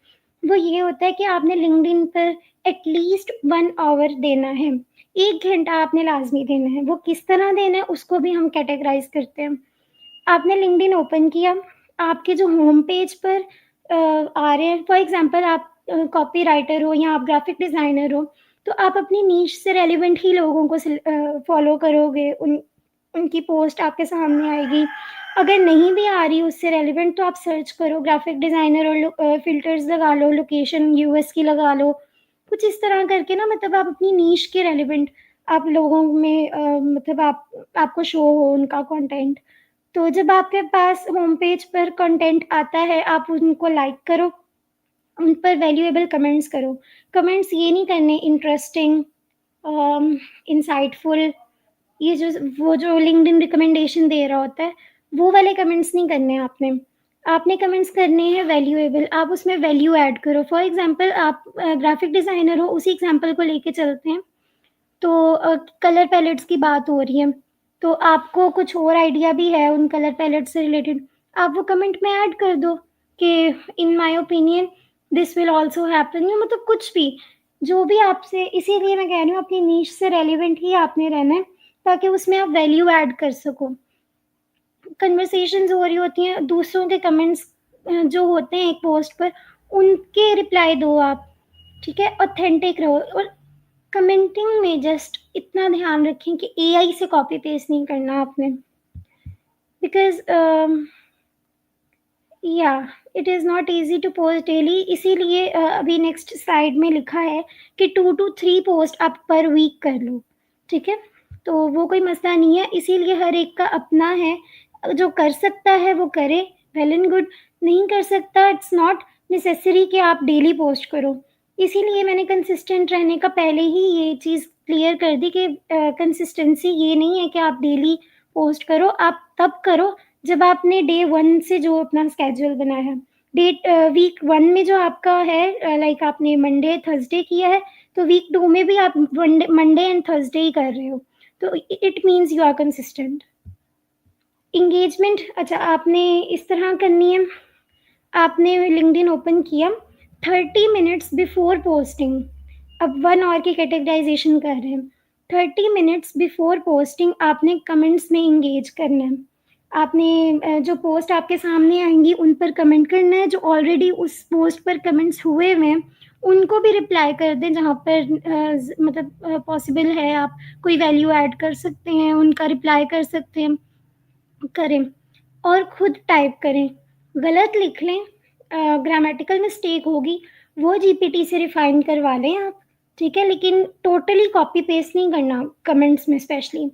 वो ये होता है कि आपने लिंक्डइन पर एटलीस्ट 1 आवर देना है। 1 घंटा आपने लाज़मी देना है। वो किस तरह देना है उसको भी हम कैटेगराइज़ करते हैं। आपने लिंक्डइन ओपन किया, आपके जो होम पेज पर आ रहे हैं, फॉर एग्जांपल आप कॉपी राइटर हो या आप ग्राफिक डिज़ाइनर हो, तो आप अपनी नीश से रेलिवेंट ही लोगों को फॉलो करोगे, उनकी पोस्ट आपके सामने आएगी। अगर नहीं भी आ रही उससे रेलिवेंट तो आप सर्च करो ग्राफिक डिज़ाइनर और फ़िल्टर्स लगा लो, लोकेशन यूएस की लगा लो। कुछ इस तरह करके ना, मतलब आप अपनी नीश के रेलिवेंट आप लोगों में मतलब आपको शो हो उनका कंटेंट। तो जब आपके पास होम पेज पर कंटेंट आता है, आप उनको लाइक करो, उन पर वैल्यूएबल कमेंट्स करो। कमेंट्स ये नहीं करने इंटरेस्टिंग, इंसाइटफुल, ये जो वो जो लिंक्डइन रिकमेंडेशन दे रहा होता है, वो वाले कमेंट्स नहीं करने आपने। आपने कमेंट्स करने हैं वैल्यूएबल, आप उसमें वैल्यू ऐड करो। फॉर एग्ज़ाम्पल आप ग्राफिक डिज़ाइनर हो, उसी एग्ज़ाम्पल को लेके चलते हैं। तो कलर पैलेट्स की बात हो रही है, तो आपको कुछ और आइडिया भी है उन कलर पैलेट से रिलेटेड, आप वो कमेंट में ऐड कर दो कि in my opinion this will also happen, या मतलब कुछ भी, जो भी आपसे, इसीलिए मैं कह रही हूँ अपनी नीश से रेलेवेंट ही आपने रहना है, ताकि उसमें आप वैल्यू ऐड कर सको। कन्वर्सेशंस हो रही होती हैं, दूसरों के कमेंट्स जो होते हैं एक पोस्ट पर, उनके रिप्लाई दो आप, ठीक है? ऑथेंटिक रहो, और कमेंटिंग में जस्ट इतना ध्यान रखें कि एआई से कॉपी पेस्ट नहीं करना आपने, बिकॉज़ या it is not easy to post daily, इसीलिए अभी नेक्स्ट स्लाइड में लिखा है कि 2 टू 3 पोस्ट आप पर वीक कर लो, ठीक है? तो वो कोई मसला नहीं है, इसीलिए हर एक का अपना है, जो कर सकता है वो करे, वेल एंड गुड, नहीं कर सकता इट्स नॉट नेसेसरी कि आप डेली पोस्ट करो। इसीलिए मैंने कंसिस्टेंट रहने का पहले ही ये चीज़ क्लियर कर दी कि कंसिस्टेंसी ये नहीं है कि आप डेली पोस्ट करो, आप तब करो जब आपने डे 1 से जो अपना स्केड्यूल बनाया है। वीक 1 में जो आपका है, लाइक आपने मंडे, थर्सडे किया है, तो वीक 2 में भी आप मंडे एंड थर्सडे ही कर रहे हो। तो it means you are consistent. Engagement, अच्छा आपने इस तरह करनी है, आपने लिंक्डइन ओपन किया, 30 मिनट्स बिफोर पोस्टिंग, अब 1 आवर की कैटेगराइजेशन कर रहे हैं। 30 मिनट्स बिफोर पोस्टिंग आपने कमेंट्स में एंगेज करना है। आपने जो पोस्ट आपके सामने आएँगी उन पर कमेंट करना है, जो ऑलरेडी उस पोस्ट पर कमेंट्स हुए हुए हैं, उनको भी रिप्लाई कर दें जहाँ पर मतलब पॉसिबल है आप कोई वैल्यू ऐड कर सकते हैं, उनका रिप्लाई कर सकते हैं, करें। और खुद टाइप करें, गलत लिख लें, ग्रामेटिकल मिस्टेक होगी, वो जीपीटी से रिफाइन करवा लें आप, ठीक है? लेकिन टोटली कॉपी पेस्ट नहीं करना कमेंट्स में स्पेशली।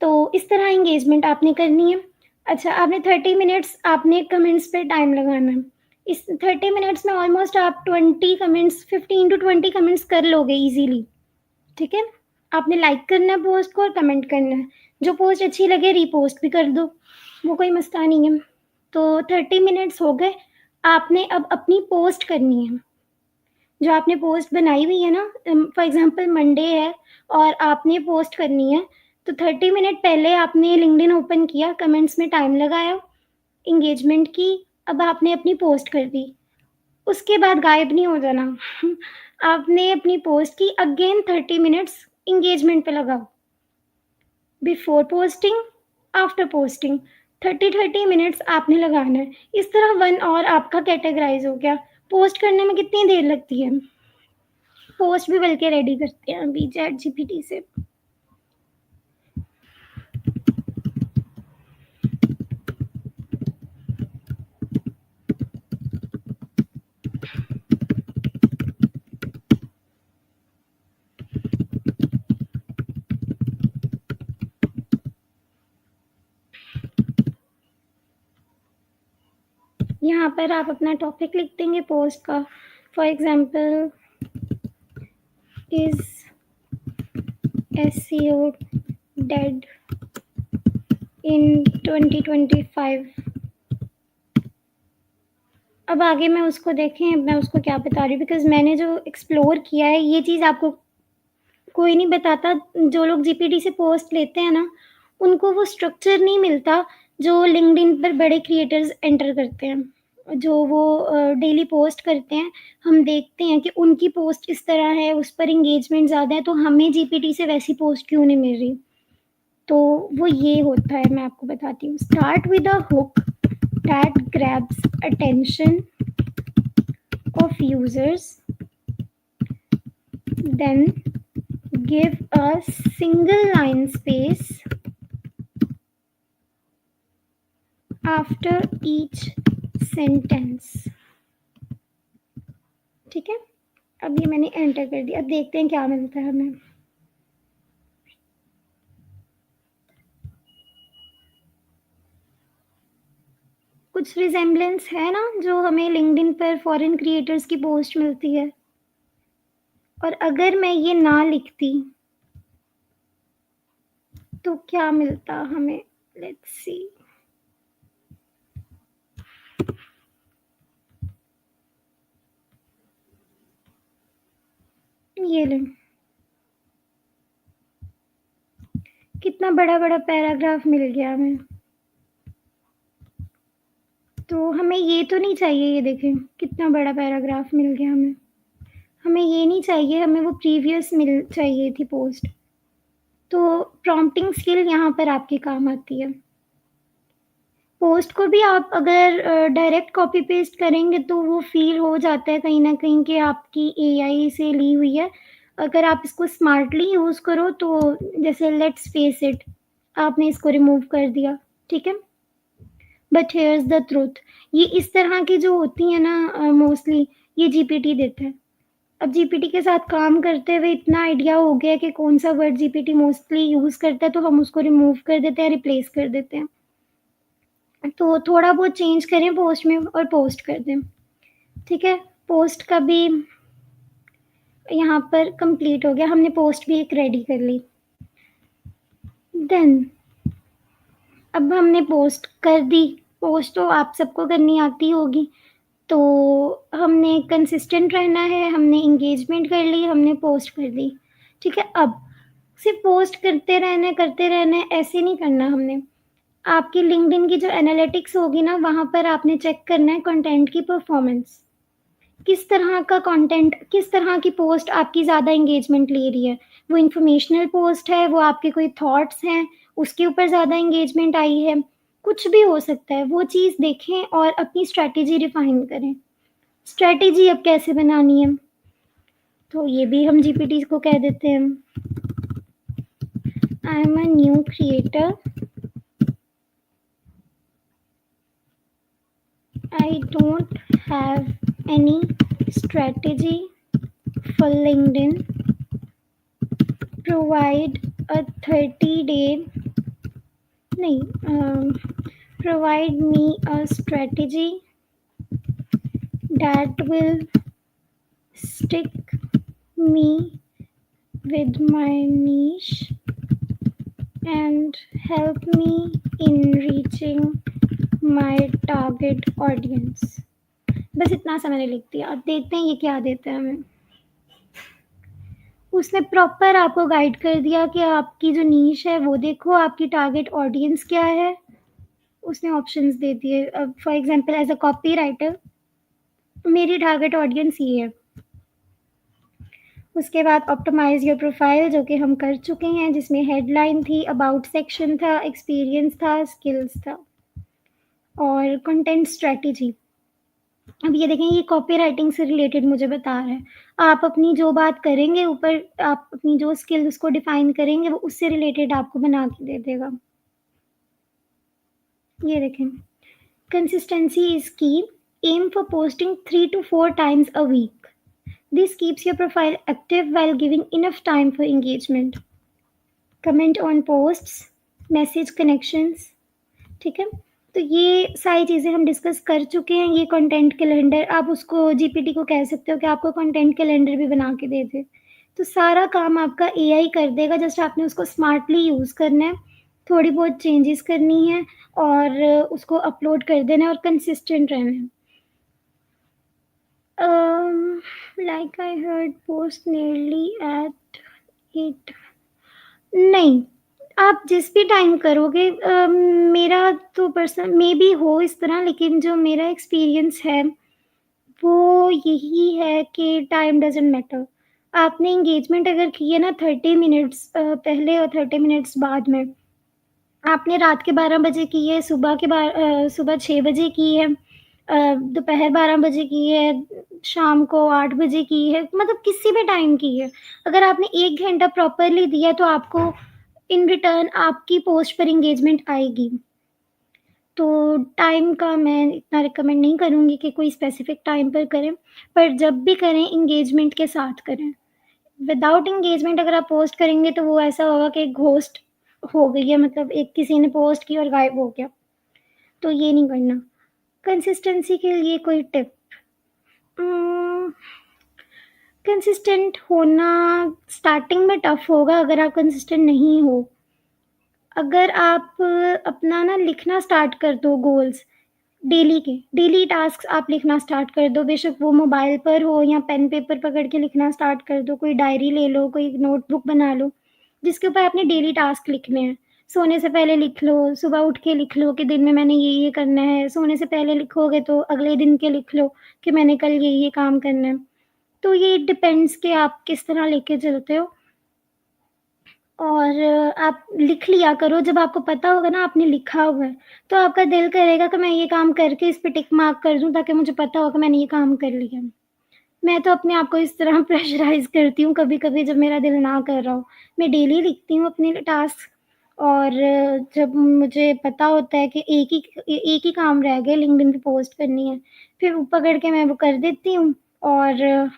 तो इस तरह एंगेजमेंट आपने करनी है। अच्छा, आपने 30 मिनट्स आपने कमेंट्स पे टाइम लगाना है। इस 30 मिनट्स में ऑलमोस्ट आप 20 कमेंट्स, 15 टू 20 कमेंट्स कर लोगे ईज़िली, ठीक है? आपने लाइक करना है पोस्ट को और कमेंट करना है। जो पोस्ट अच्छी लगे रीपोस्ट भी कर दो, वो कोई मसला नहीं है। तो 30 मिनट्स हो गए, आपने अब अपनी पोस्ट करनी है। जो आपने पोस्ट बनाई हुई है ना, फॉर एग्ज़ाम्पल मंडे है और आपने पोस्ट करनी है, तो 30 मिनट पहले आपने लिंक्डइन ओपन किया, कमेंट्स में टाइम लगाया, एंगेजमेंट की, अब आपने अपनी पोस्ट कर दी। उसके बाद गायब नहीं हो जाना। आपने अपनी पोस्ट की, अगेन 30 मिनट्स एंगेजमेंट पे लगाओ। Before posting, after posting, 30-30 minutes आपने लगाना है। इस तरह 1 ऑवर आपका कैटेगराइज़ हो गया। पोस्ट करने में कितनी देर लगती है? पोस्ट भी बल्कि रेडी करते हैं अभी चैट जीपीटी से। यहाँ पर आप अपना टॉपिक लिख देंगे पोस्ट का, for example is SEO dead in 2025। अब आगे मैं उसको देखें, मैं उसको क्या बता रही हूँ, बिकॉज़ मैंने जो एक्सप्लोर किया है, ये चीज़ आपको कोई नहीं बताता। जो लोग जीपीटी से पोस्ट लेते हैं ना, उनको वो स्ट्रक्चर नहीं मिलता जो लिंक्डइन पर बड़े क्रिएटर्स एंटर करते हैं। जो वो डेली पोस्ट करते हैं, हम देखते हैं कि उनकी पोस्ट इस तरह है, उस पर एंगेजमेंट ज़्यादा है, तो हमें जीपीटी से वैसी पोस्ट क्यों नहीं मिल रही? तो वो ये होता है, मैं आपको बताती हूँ। Start with a hook that grabs attention of users, then give a single line space after each sentence, ठीक है? अब ये मैंने एंटर कर दिया, अब देखते हैं क्या मिलता है हमें। कुछ रिजेम्बलेंस है ना जो हमें लिंक्डइन पर फॉरेन क्रिएटर्स की पोस्ट मिलती है। और अगर मैं ये ना लिखती तो क्या मिलता हमें? Let's see. ये लें, कितना बड़ा बड़ा पैराग्राफ मिल गया हमें। तो तो हमें ये तो नहीं चाहिए, ये देखें कितना बड़ा पैराग्राफ मिल गया हमें। हमें ये नहीं चाहिए, हमें वो प्रीवियस मिल चाहिए थी पोस्ट। तो प्रॉम्प्टिंग स्किल यहाँ पर आपके काम आती है। पोस्ट को भी आप अगर डायरेक्ट कॉपी पेस्ट करेंगे तो वो फ़ील हो जाता है कहीं न कहीं कि आपकी एआई से ली हुई है। अगर आप इसको स्मार्टली यूज़ करो तो जैसे लेट्स फेस इट, आपने इसको रिमूव कर दिया, ठीक है? But here is the truth, ये इस तरह की जो होती हैं ना मोस्टली ये जीपीटी देता है। अब जीपीटी के साथ काम करते हुए इतना आइडिया हो गया है कि कौन-सा वर्ड जीपीटी मोस्टली यूज़ करता है तो हम उसको रिमूव कर देते हैं, रिप्लेस कर देते हैं। तो थोड़ा बहुत चेंज करें पोस्ट में और पोस्ट कर दें, ठीक है? पोस्ट का भी यहाँ पर कंप्लीट हो गया, हमने पोस्ट भी एक रेडी कर ली। देन अब हमने पोस्ट कर दी, पोस्ट तो आप सबको करनी आती होगी, तो हमने कंसिस्टेंट रहना है, हमने एंगेजमेंट कर ली, हमने पोस्ट कर दी, ठीक है? अब सिर्फ़ पोस्ट करते रहना है, ऐसे नहीं करना हमने। आपकी लिंक्डइन की जो एनालिटिक्स होगी ना, वहाँ पर आपने चेक करना है कंटेंट की परफ़ॉर्मेंस। किस तरह का कंटेंट, किस तरह की पोस्ट आपकी ज़्यादा एंगेजमेंट ले रही है? वो इन्फॉर्मेशनल पोस्ट है, वो आपके कोई थॉट्स हैं, उसके ऊपर ज़्यादा एंगेजमेंट आई है, कुछ भी हो सकता है। वो चीज़ देखें और अपनी स्ट्रैटेजी रिफ़ाइन करें। स्ट्रैटेजी अब कैसे बनानी है? तो ये भी हम जीपीटी को कह देते हैं, आई am a new creator, I don't have any strategy for LinkedIn. Provide a 30-day, नहीं, provide me a strategy that will stick me with my niche and help me in reaching my target audience. बस इतना सा मैंने लिख दिया। अब देखते हैं ये क्या देता है हमें। उसने प्रॉपर आपको गाइड कर दिया कि आपकी जो नीश है वो देखो, आपकी टारगेट ऑडियंस क्या है, उसने ऑप्शंस दे दिए। अब for example as a copywriter मेरी टारगेट ऑडियंस ये है। उसके बाद ऑप्टिमाइज़ योर प्रोफाइल जो कि हम कर चुके हैं, जिसमें हेडलाइन थी, अबाउट सेक्शन था, एक्सपीरियंस था, स्किल्स था और कंटेंट स्ट्रैटेजी। अब ये देखें, ये कॉपीराइटिंग से रिलेटेड मुझे बता रहा है। आप अपनी जो बात करेंगे ऊपर, आप अपनी जो स्किल उसको डिफ़ाइन करेंगे, वो उससे रिलेटेड आपको बना के दे देगा। ये देखें, कंसिस्टेंसी इज़ की, M for posting 3 to 4 times a week. This keeps your profile active while giving enough time for engagement. Comment on posts, message connections, ठीक है? तो ये सारी चीज़ें हम डिस्कस कर चुके हैं। ये कंटेंट कैलेंडर, आप उसको जीपीटी को कह सकते हो कि आपको कंटेंट कैलेंडर भी बना के दे दे। तो सारा काम आपका एआई कर देगा, जस्ट आपने उसको स्मार्टली यूज़ करना है, थोड़ी बहुत चेंजेस करनी है और उसको अपलोड कर देना है और कंसिस्टेंट रहना है। Like I heard post nearly at 8, नहीं, आप जिस भी टाइम करोगे, मेरा तो पर्सनल मे बी हो इस तरह, लेकिन जो मेरा एक्सपीरियंस है, वो यही है कि टाइम डज़न्ट मैटर। आपने एंगेजमेंट अगर की है ना 30 मिनट्स पहले और 30 मिनट्स बाद में, आपने रात के 12 बजे की है, सुबह 6 बजे की है, दोपहर 12 बजे की है, शाम को 8 बजे की है, मतलब किसी भी टाइम की है। अगर आपने 1 घंटा प्रॉपरली दिया तो आपको इन रिटर्न आपकी पोस्ट पर एंगेजमेंट आएगी। तो टाइम का मैं इतना रिकमेंड नहीं करूँगी कि कोई स्पेसिफ़िक टाइम पर करें, पर जब भी करें एंगेजमेंट के साथ करें। विदाउट एंगेजमेंट अगर आप पोस्ट करेंगे तो वो ऐसा होगा कि घोस्ट हो गई है, मतलब एक किसी ने पोस्ट की और गायब हो गया, तो ये नहीं करना। कंसिस्टेंसी के लिए कोई टिप, उम, कंसिस्टेंट होना स्टार्टिंग में टफ़ होगा अगर आप कंसिस्टेंट नहीं हो। अगर आप अपना ना लिखना स्टार्ट कर दो गोल्स, डेली टास्क्स आप लिखना स्टार्ट कर दो, बेशक वो मोबाइल पर हो या पेन पेपर पकड़ के लिखना स्टार्ट कर दो, कोई डायरी ले लो, कोई नोटबुक बना लो, जिसके ऊपर आपने डेली टास्क लिखने हैं। सोने से पहले लिख लो, सुबह उठ के लिख लो कि दिन में मैंने ये करना है। सोने से पहले लिखोगे तो अगले दिन के लिख लो कि मैंने कल ये काम करना है। तो ये डिपेंड्स कि आप किस तरह लेके चलते हो। और आप लिख लिया करो, जब आपको पता होगा ना आपने लिखा हुआ है, तो आपका दिल करेगा कि मैं ये काम करके इस पे टिक मार्क कर दूँ ताकि मुझे पता हो कि मैंने ये काम कर लिया। मैं तो अपने आप को इस तरह प्रेशराइज़ करती हूँ कभी-कभी जब मेरा दिल ना कर रहा हो। मैं डेली लिखती हूँ अपने टास्क, और जब मुझे पता होता है कि एक ही काम रह गया लिंक्डइन पे पोस्ट करनी है, फिर वो पकड़ के मैं वो कर देती हूँ, और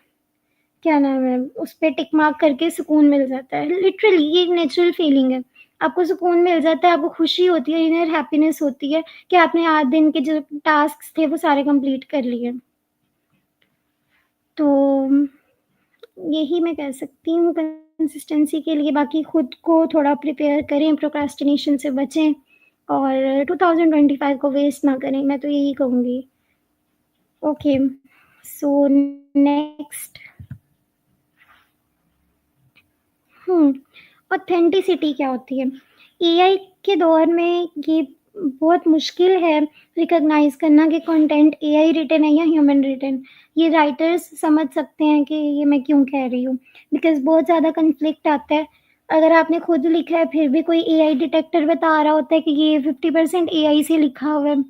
क्या नाम है, उस पे टिक मार्क करके सुकून मिल जाता है। लिटरली ये एक नेचुरल फीलिंग है। आपको सुकून मिल जाता है, आपको खुशी होती है, इनर हैप्पीनेस होती है कि आपने आज दिन के जो टास्क्स थे वो सारे कंप्लीट कर लिए। तो यही मैं कह सकती हूँ कंसिस्टेंसी के लिए। बाकी खुद को थोड़ा प्रिपेयर करें, प्रोक्रास्टिनेशन से बचें और 2025 को वेस्ट ना करें, मैं तो यही कहूँगी। Okay, so next. हुँ, ऑथेंटिसिटी क्या होती है? एआई के दौर में ये बहुत मुश्किल है रिकॉग्नाइज़ करना कि कंटेंट एआई रिटन है या ह्यूमन रिटन। ये राइटर्स समझ सकते हैं कि ये मैं क्यों कह रही हूँ, बिकॉज़ बहुत ज़्यादा कॉन्फ्लिक्ट आता है। अगर आपने खुद लिखा है फिर भी कोई एआई डिटेक्टर बता रहा होता है कि ये 50% एआई से लिखा हुआ है,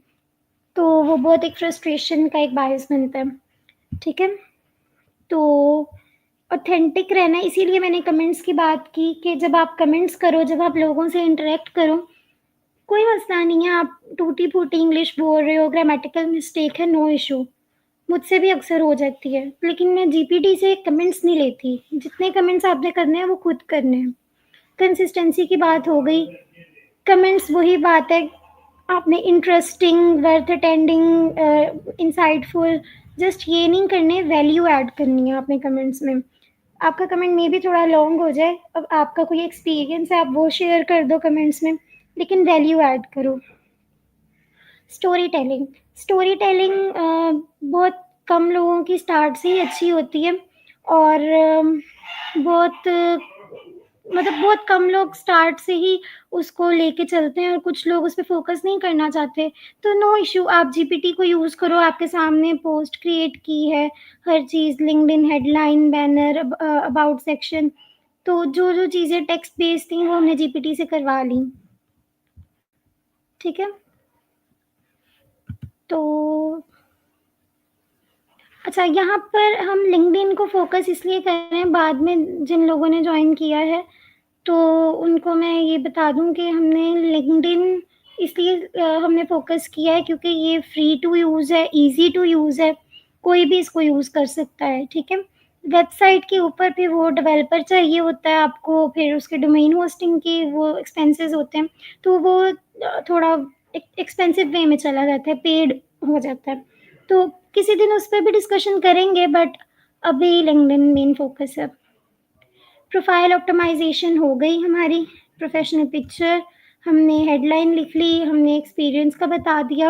तो वो बहुत एक फ्रस्ट्रेशन का एक बायस बनता है, ठीक है? तो ऑथेंटिक रहना, इसीलिए मैंने कमेंट्स की बात की कि जब आप कमेंट्स करो, जब आप लोगों से इंटरैक्ट करो, कोई मसला नहीं है, आप टूटी-फूटी इंग्लिश बोल रहे हो, ग्रामेटिकल मिस्टेक है, नो इश्यू। मुझसे भी अक्सर हो जाती है, लेकिन मैं जीपीटी से कमेंट्स नहीं लेती। जितने कमेंट्स आपने करने हैं, वो खुद करने हैं। कंसिस्टेंसी की बात हो गई, कमेंट्स वही बात है, आपने interesting, worth attending, insightful, just ये नहीं करने, वैल्यू ऐड करनी है आपने कमेंट्स में। आपका कमेंट में भी थोड़ा लॉन्ग हो जाए, अब आपका कोई एक्सपीरियंस है आप वो शेयर कर दो कमेंट्स में, लेकिन वैल्यू ऐड करो। स्टोरी टेलिंग, स्टोरी टेलिंग बहुत कम लोगों की स्टार्ट से ही अच्छी होती है, और बहुत मतलब बहुत कम लोग स्टार्ट से ही उसको लेके चलते हैं और कुछ लोग उस पे फ़ोकस नहीं करना चाहते। तो नो इश्यू, आप जीपीटी को यूज़ करो, आपके सामने पोस्ट क्रिएट की है, हर चीज़, LinkedIn headline, banner, about section, तो जो-जो चीज़ें टेक्स्ट बेस्ड थी वो हमने जीपीटी से करवा ली। ठीक है? तो अच्छा, यहाँ पर हम लिंक्डइन को फ़ोकस इसलिए कर रहे हैं, बाद में जिन लोगों ने जॉइन किया है, तो उनको मैं ये बता दूँ कि हमने लिंक्डइन इसलिए हमने फ़ोकस किया है क्योंकि ये फ्री टू यूज़ है, ईज़ी टू यूज़ है, कोई भी इसको यूज़ कर सकता है, ठीक है? वेबसाइट के ऊपर भी वो डेवलपर चाहिए होता है आपको, फिर उसके डोमेन होस्टिंग के वो एक्सपेंसेस होते हैं, तो वो थोड़ा एक्सपेंसिव वे में चला जाता है, पेड हो जाता है। तो किसी दिन उस पे भी डिस्कशन करेंगे, बट अभी लिंक्डइन मेन फ़ोकस है। प्रोफ़ाइल ऑप्टिमाइज़ेशन हो गई हमारी, प्रोफ़ेशनल पिक्चर, हमने हेडलाइन लिख ली, हमने एक्सपीरियंस का बता दिया,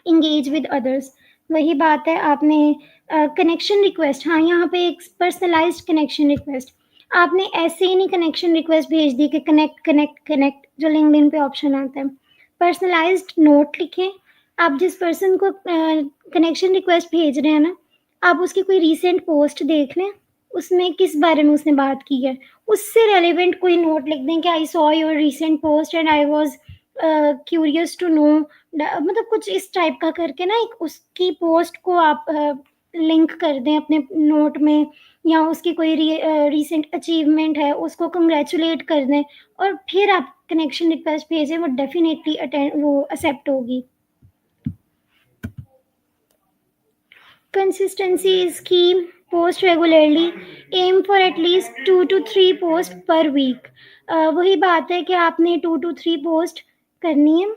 एंगेज विद अदर्स, वही बात है, आपने कनेक्शन रिक्वेस्ट, हाँ, यहाँ पे एक पर्सनलाइज़्ड कनेक्शन रिक्वेस्ट, आपने ऐसे ही नहीं कनेक्शन रिक्वेस्ट भेज दी कि कनेक्ट, कनेक्ट, कनेक्ट, जो लिंक्डइन पे ऑप्शन आता है। पर्सनलाइज़्ड नोट लिखें, आप जिस पर्सन को कनेक्शन रिक्वेस्ट भेज रहे हैं ना, आप उसकी कोई रीसेंट पोस्ट देख लें, उसमें किस बारे में उसने बात की है, उससे रेलेवेंट कोई नोट लिख दें कि I saw your recent post and I was curious to know, मतलब कुछ इस टाइप का करके ना, एक उसकी पोस्ट को आप लिंक कर दें अपने नोट में, या उसकी कोई रीसेंट अचीवमेंट है उसको कंग्रेचुलेट कर दें, और फिर आप कनेक्शन रिक्वेस्ट भेजें, वो डेफिनेटली अटेंड, वो एक्सेप्ट होगी। Consistency is key. Post regularly. Aim for at least 2 to 3 posts per week. वही बात है कि आपने 2 to 3 पोस्ट करनी है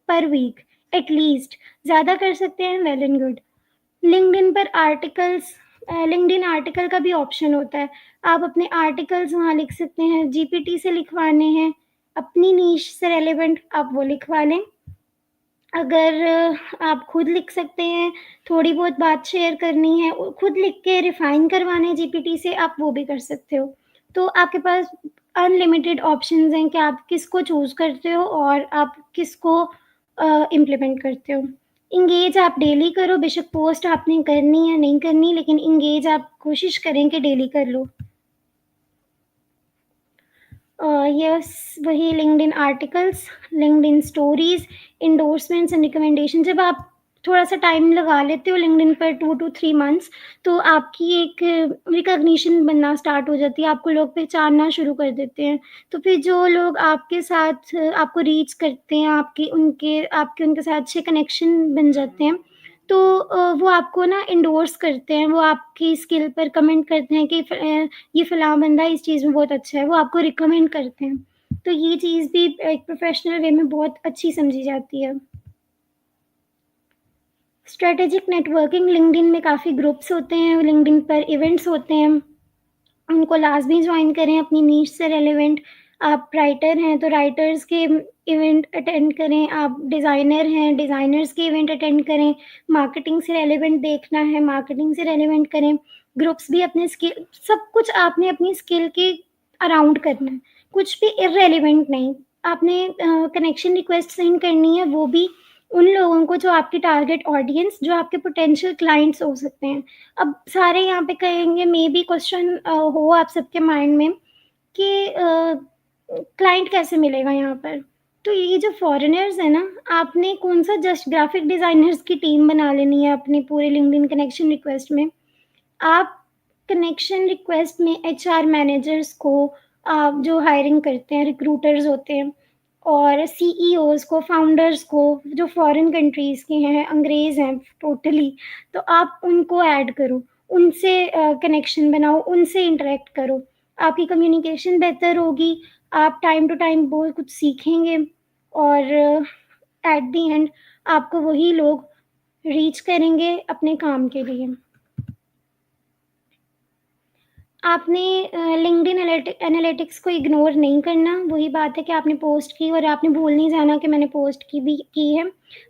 पर वीक एटलीस्ट। ज़्यादा कर सकते हैं, वेल एंड गुड। लिंक्डइन पर आर्टिकल्स, लिंक्डइन आर्टिकल का भी ऑप्शन होता है, आप अपने आर्टिकल्स वहाँ लिख सकते हैं। जीपीटी से लिखवाने हैं, अपनी नीश से रेलेवेंट, आप वो लिखवा लें। अगर आप खुद लिख सकते हैं, थोड़ी बहुत बात शेयर करनी है, खुद लिख के रिफ़ाइन करवाना है जीपीटी से, आप वो भी कर सकते हो। तो आपके पास अनलिमिटेड ऑप्शंस हैं कि आप किसको चूज़ करते हो और आप किसको इम्प्लीमेंट करते हो। एंगेज आप डेली करो, बेशक पोस्ट आपने करनी या नहीं करनी, लेकिन एंगेज आप कोशिश करें कि डेली कर लो। यस, वही LinkedIn articles, LinkedIn stories, endorsements and recommendation. जब आप थोड़ा-सा टाइम लगा लेते हो लिंक्डइन पर 2 टू 3 मंथ्स, तो आपकी एक रिकॉग्निशन बनना स्टार्ट हो जाती है, आपको लोग पहचानना शुरू कर देते हैं। तो फिर जो लोग आपके साथ आपको रीच करते हैं, आपके उनके साथ अच्छे कनेक्शन बन जाते हैं, तो वो आपको ना एंडोर्स करते हैं, वो आपकी स्किल पर कमेंट करते हैं कि ये फलाँ बंदा इस चीज़ में बहुत अच्छा है, वो आपको रिकमेंड करते हैं। तो ये चीज़ भी एक प्रोफ़ेशनल वे में बहुत अच्छी समझी जाती है। स्ट्रैटेजिक नेटवर्किंग, लिंक्डइन में काफ़ी ग्रुप्स होते हैं, लिंक्डइन पर इवेंट्स होते हैं, उनको लाज़मी जॉइन करें अपनी नीश से रिलेवेंट। आप राइटर हैं, तो राइटर्स के इवेंट अटेंड करें, आप डिज़ाइनर हैं, डिज़ाइनर्स के इवेंट अटेंड करें, मार्केटिंग से रिलेवेंट देखना है, मार्केटिंग से रिलेवेंट करें। ग्रुप्स भी अपने स्किल, सब कुछ आपने अपनी स्किल के अराउंड करना है, कुछ भी इर्रेलेवेंट नहीं। आपने कनेक्शन रिक्वेस्ट सेंड करनी है, वो भी उन लोगों को जो आपके टारगेट ऑडियंस, जो आपके पोटेंशियल क्लाइंट्स हो सकते हैं। अब सारे यहाँ पे कहेंगे, मे बी क्वेश्चन हो आप सबके माइंड में कि क्लाइंट कैसे मिलेगा यहाँ पर? तो ये जो फॉरेनर्स हैं ना, आपने कौन-सा जस्ट ग्राफिक डिज़ाइनर्स की टीम बना लेनी है अपने पूरे लिंक्डइन कनेक्शन रिक्वेस्ट में। आप कनेक्शन रिक्वेस्ट में एचआर मैनेजर्स को, आप जो हायरिंग करते हैं, रिक्रूटर्स होते हैं, और सीईओज़ को, फाउंडर्स को, जो फ़ॉरेन कंट्रीज़ के हैं, अंग्रेज़ हैं टोटली, तो आप उनको ऐड करो, उनसे कनेक्शन बनाओ, उनसे इंटरैक्ट करो। आपकी कम्युनिकेशन बेहतर होगी, आप टाइम टू टाइम बहुत कुछ सीखेंगे, और एट द एंड आपको वही लोग रीच करेंगे अपने काम के लिए। आपने लिंक्डइन एनालिटिक्स को इग्नोर नहीं करना। वही बात है कि आपने पोस्ट की और आपने भूल नहीं जाना कि मैंने पोस्ट की है।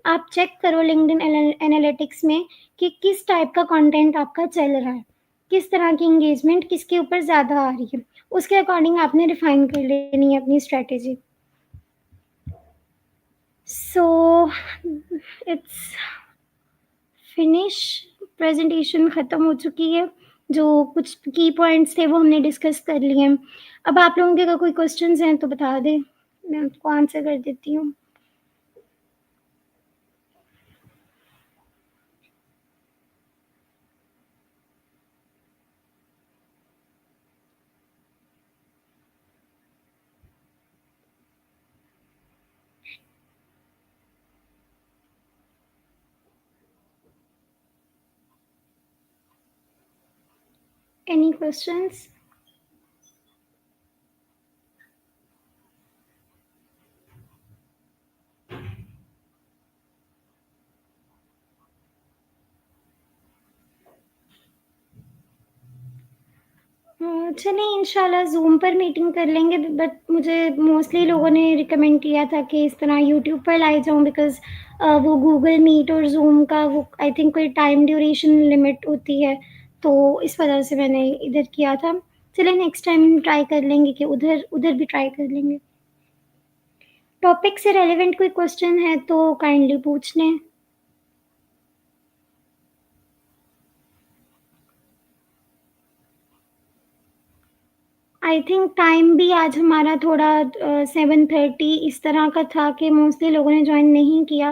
आप चेक करो लिंक्डइन एनालिटिक्स में कि किस टाइप का कंटेंट आपका चल रहा है, किस तरह की एंगेजमेंट किसके ऊपर ज़्यादा आ रही है। उसके अकॉर्डिंग आपने रिफाइन कर लेनी है अपनी strategy. So it's finish, presentation ख़त्म हो चुकी है। जो कुछ की पॉइंट्स थे वो हमने डिस्कस कर लिए हैं। अब आप लोगों के अगर कोई क्वेश्चन्स हैं तो बता दें, मैं उसको आंसर कर देती हूँ। Any questions? चलिए इंशाल्लाह ज़ूम पर मीटिंग कर लेंगे, बट मुझे मोस्टली लोगों ने रिकमेंड किया था कि इस तरह यूट्यूब पर लाए जाऊँ, बिकॉज़ वो गूगल मीट और ज़ूम का वो आई थिंक कोई टाइम ड्यूरेशन लिमिट होती है, तो इस वजह से मैंने इधर किया था। चलिए नेक्स्ट टाइम हम ट्राई कर लेंगे कि उधर उधर भी ट्राई कर लेंगे। टॉपिक से रेलेवेंट कोई क्वेश्चन है तो काइंडली पूछ लें। आई थिंक टाइम भी आज हमारा थोड़ा 7:30 इस तरह का था कि मोस्टली लोगों ने जॉइन नहीं किया,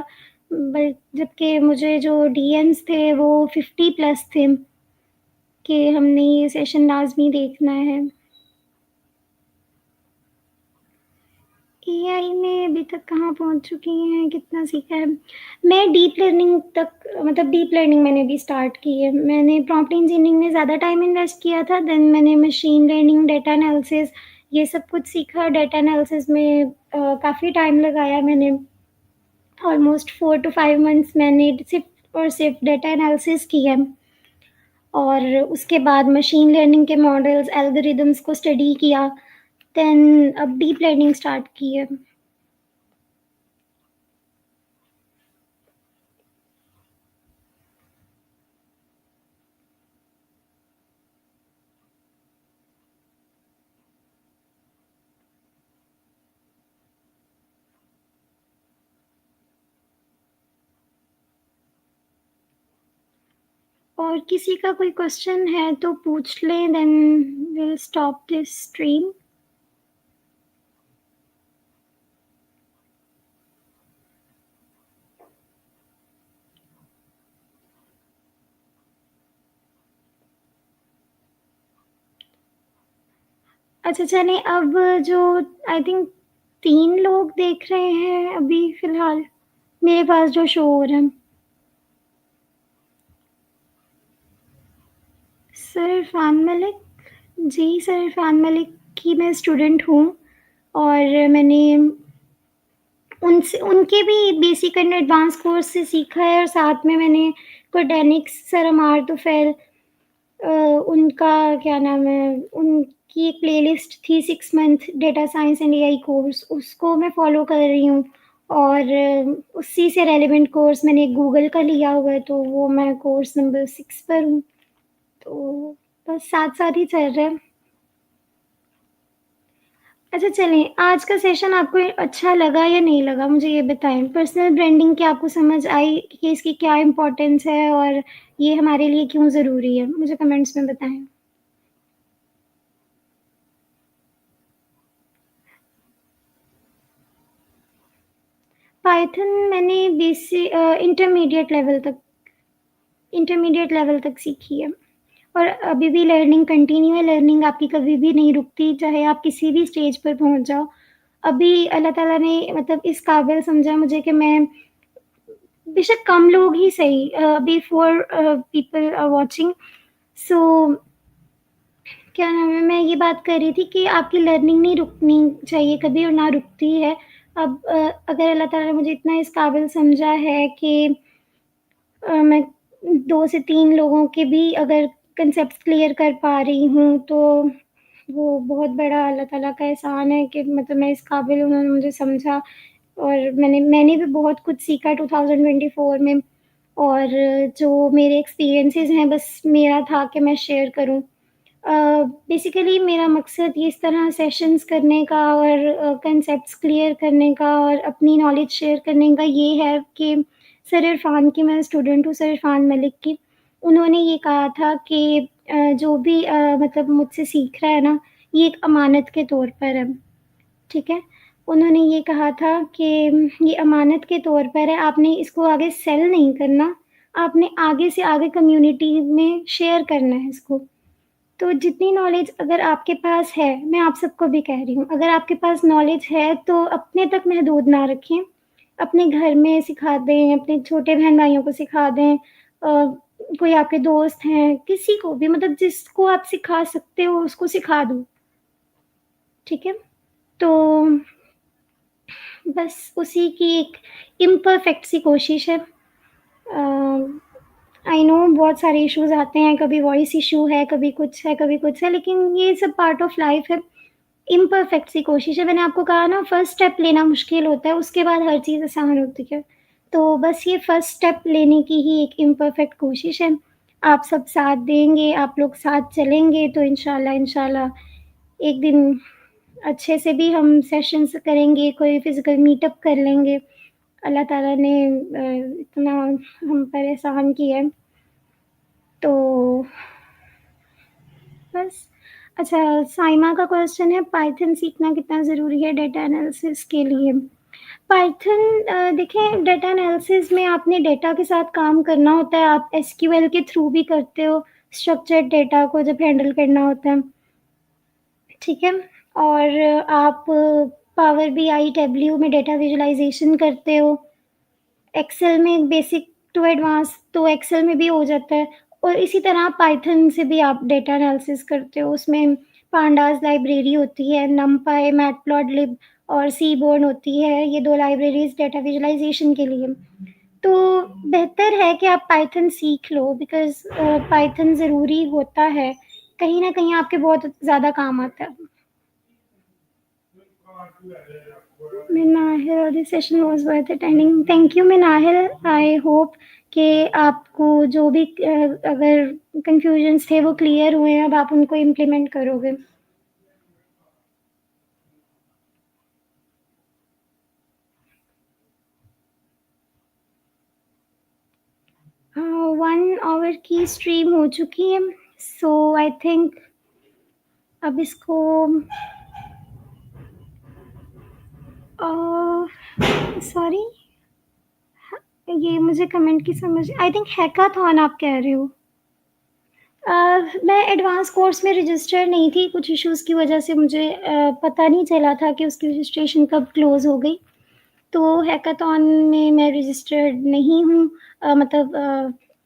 बट जबकि मुझे जो डीएम्स थे वो 50 प्लस थे कि हमने ये सेशन लाज़मी देखना है। एआई में अभी तक कहाँ पहुँच चुकी हैं, कितना सीखा है? मैं डीप लर्निंग तक, मतलब डीप लर्निंग मैंने अभी स्टार्ट की है। मैंने प्रॉम्प्ट इंजीनियरिंग में ज़्यादा टाइम इन्वेस्ट किया था, देन मैंने मशीन लर्निंग, डेटा एनालिसिस ये सब कुछ सीखा। डेटा एनालिसिस में काफ़ी टाइम लगाया मैंने, ऑलमोस्ट 4 टू 5 मंथ्स मैंने सिर्फ़ और सिर्फ़ डेटा एनालिसिस किया है। और उसके बाद मशीन लर्निंग के मॉडल्स, एल्गोरिदम्स को स्टडी किया, देन अब डीप लर्निंग स्टार्ट की है। और किसी का कोई क्वेश्चन है तो पूछ लें, then will stop this stream. अच्छा चलें, अब जो आई थिंक 3 लोग देख रहे हैं अभी फ़िलहाल मेरे पास जो शो हो रहा है। सर इरफ़ान मलिक, जी सर इरफ़ान मलिक की मैं स्टूडेंट हूँ और मैंने उनसे उनके भी बेसिक एंड एडवांस कोर्स से सीखा है और साथ में मैंने कोडेनिक्स, सर अमार तुफ़ैल, उनका क्या नाम है, उनकी एक प्लेलिस्ट थी 6 month data science and AI course, उसको मैं फ़ॉलो कर रही हूँ और उसी से रेलेवेंट कोर्स मैंने गूगल का लिया हुआ है, तो वो मैं कोर्स नंबर 6 पर हूँ। तो बस साथ-साथ ही चल रहा है। अच्छा चलें, आज का सेशन आपको अच्छा लगा या नहीं लगा मुझे ये बताएँ? पर्सनल ब्रांडिंग की आपको समझ आई कि इसकी क्या इम्पोर्टेंस है और ये हमारे लिए क्यों ज़रूरी है? मुझे कमेंट्स में बताएँ। पाइथन मैंने इंटरमीडिएट लेवल तक सीखी है और अभी भी लर्निंग कंटिन्यू है, लर्निंग आपकी कभी भी नहीं रुकती, चाहे आप किसी भी स्टेज पर पहुँच जाओ। अभी अल्लाह ताला ने मतलब इस काबिल समझा मुझे कि मैं बेशक कम लोग ही सही, अभी 4 पीपल आर वाचिंग, सो क्या नाम है, मैं ये बात कर रही थी कि आपकी लर्निंग नहीं रुकनी चाहिए कभी और ना रुकती है। अब अगर अल्लाह ताला ने मुझे इतना इस काबिल समझा है कि मैं 2 से 3 लोगों के भी अगर कॉन्सेप्ट्स क्लियर कर पा रही हूँ, तो वो बहुत बड़ा अल्लाह ताला का एहसान है कि मतलब मैं इस काबिल उन्होंने मुझे समझा और मैंने भी बहुत कुछ सीखा 2024 में और जो मेरे एक्सपीरियंसेस हैं, बस मेरा था कि मैं शेयर करूँ। बेसिकली मेरा मकसद ये इस तरह सेशंस करने का और कॉन्सेप्ट्स क्लियर करने का और अपनी नॉलेज शेयर करने का ये है कि सर इरफ़ान की मैं स्टूडेंट हूँ, सर इरफ़ान मलिक की। उन्होंने ये कहा था कि जो भी मतलब मुझसे सीख रहा है ना, ये एक अमानत के तौर पर है, ठीक है? उन्होंने ये कहा था कि ये अमानत के तौर पर है, आपने इसको आगे सेल नहीं करना, आपने आगे से आगे कम्युनिटी में शेयर करना है इसको। तो जितनी नॉलेज अगर आपके पास है, मैं आप सबको भी कह रही हूँ, अगर आपके पास नॉलेज है तो अपने तक महदूद ना रखें। अपने घर में सिखा दें, अपने छोटे बहन-भाइयों को सिखा दें, कोई आपके दोस्त हैं, किसी को भी मतलब जिसको आप सिखा सकते हो उसको सिखा दो, ठीक है? तो बस उसी की एक इम्परफेक्ट सी कोशिश है। आई नो बहुत सारे इश्यूज़ आते हैं, कभी वॉइस इश्यू है, कभी कुछ है, कभी कुछ है, लेकिन ये सब पार्ट ऑफ लाइफ़ है। इम्परफेक्ट सी कोशिश है, मैंने आपको कहा ना फर्स्ट स्टेप लेना मुश्किल होता है, उसके बाद हर चीज़ आसान होती है। तो बस ये फर्स्ट स्टेप लेने की ही एक इम्परफेक्ट कोशिश है। आप सब साथ देंगे, आप लोग साथ चलेंगे तो इंशाल्लाह एक दिन अच्छे से भी हम सेशंस करेंगे, कोई फ़िज़िकल मीटअप कर लेंगे। अल्लाह ताला ने इतना हम पर एहसान किया है, तो बस। अच्छा, साइमा का क्वेश्चन है पाइथन सीखना कितना ज़रूरी है डेटा एनालिसिस के लिए? पाइथन देखें डेटा एनालिसिस में आपने डेटा के साथ काम करना होता है, आप एसक्यूएल के थ्रू भी करते हो, स्ट्रक्चर्ड डेटा को जब हैंडल करना होता है, ठीक है? और आप पावर बीआई, टैबल्यू में डेटा विजुअलाइज़ेशन करते हो। एक्सेल में बेसिक टू एडवांस तो एक्सेल में भी हो जाता है और इसी तरह पाइथन से भी आप डेटा एनालिसिस करते हो। उसमें पांडास लाइब्रेरी होती है, नमपाई, मैटप्लॉटलिब और सीबोर्न होती है, ये 2 लाइब्रेरीज़ डेटा विजुअलाइज़ेशन के लिए। तो बेहतर है कि आप पाइथन सीख लो बिकॉज़ पाइथन ज़रूरी होता है, कहीं न कहीं आपके बहुत ज़्यादा काम आता है। Minahil, this session was worth attending. Thank you, Minahil. I hope कि आपको जो भी अगर कन्फ्यूजन्स थे वो क्लियर हुए हैं, अब आप उनको इम्प्लीमेंट करोगे। 1 आवर की स्ट्रीम हो चुकी है, सो आई थिंक अब इसको सॉरी, ये मुझे कमेंट की समझ आई थिंक हैकाथॉन आप कह रहे हो। मैं एडवांस कोर्स में रजिस्टर नहीं थी, कुछ इश्यूज़ की वजह से मुझे पता नहीं चला था कि उसकी रजिस्ट्रेशन कब क्लोज़ हो गई। तो हैकाथॉन में मैं रजिस्टर्ड नहीं हूँ, मतलब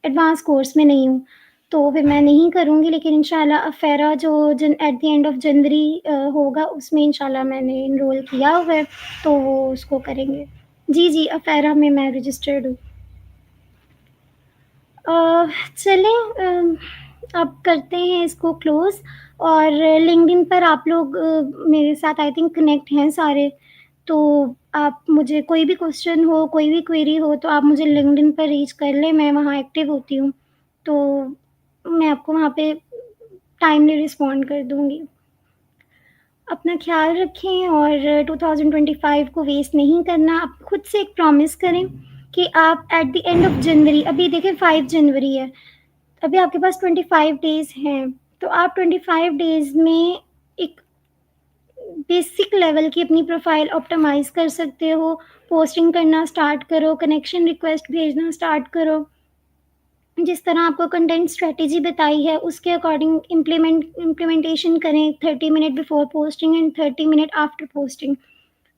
एडवांस कोर्स में नहीं हूँ, तो फिर मैं नहीं करूँगी, लेकिन इंशाल्लाह अफ़ेरा जो जन at the end of January होगा, उसमें इंशाल्लाह मैंने एनरोल किया हुआ है, तो वो उसको करेंगे। जी, जी, अफ़ेरा में मैं रजिस्टर्ड हूँ। चलें, अब करते हैं इसको क्लोज़, और लिंक्डइन पर आप लोग मेरे साथ आई थिंक कनेक्ट हैं सारे, तो आप मुझे कोई भी क्वेश्चन हो, कोई भी क्वेरी हो, तो आप मुझे लिंक्डइन पर रीच कर लें, मैं वहाँ एक्टिव होती हूँ, तो मैं आपको वहाँ पे टाइमली रिस्पॉन्ड कर दूँगी। अपना ख़्याल रखें और 2025 को वेस्ट नहीं करना। आप खुद से एक प्रॉमिस करें कि आप at the end of January, अभी देखिए 5 जनवरी है, अभी आपके पास 25 डेज़ हैं, तो आप 25 डेज़ में एक बेसिक लेवल की अपनी प्रोफ़ाइल ऑप्टिमाइज़ कर सकते हो, पोस्टिंग करना स्टार्ट करो, कनेक्शन रिक्वेस्ट भेजना स्टार्ट करो। जिस तरह आपको कंटेंट स्ट्रैटेजी बताई है, उसके अकॉर्डिंग इम्प्लीमेंटेशन करें, 30 minute before posting and 30 minute after posting.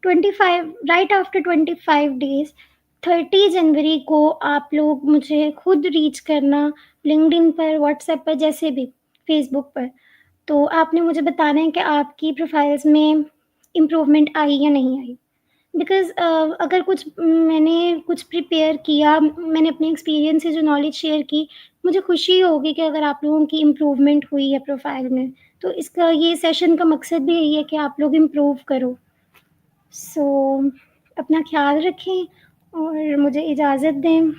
25 right after 25 days 30 जनवरी को आप लोग मुझे खुद रीच करना, लिंक्डइन पर, व्हाट्सएप पर, जैसे भी, फेसबुक पर। तो आपने मुझे बताना है कि आपकी प्रोफाइल्स में इम्प्रूवमेंट आई या नहीं आई। बिकॉज़ अगर मैंने कुछ प्रिपेयर किया, मैंने अपने एक्सपीरियंस से जो नॉलेज शेयर की, मुझे खुशी होगी कि अगर आप लोगों की इम्प्रूवमेंट हुई है प्रोफाइल में। तो इसका ये सेशन का मकसद भी यही है कि आप लोग इम्प्रूव करो। सो अपना ख़्याल रखें और मुझे इजाज़त दें।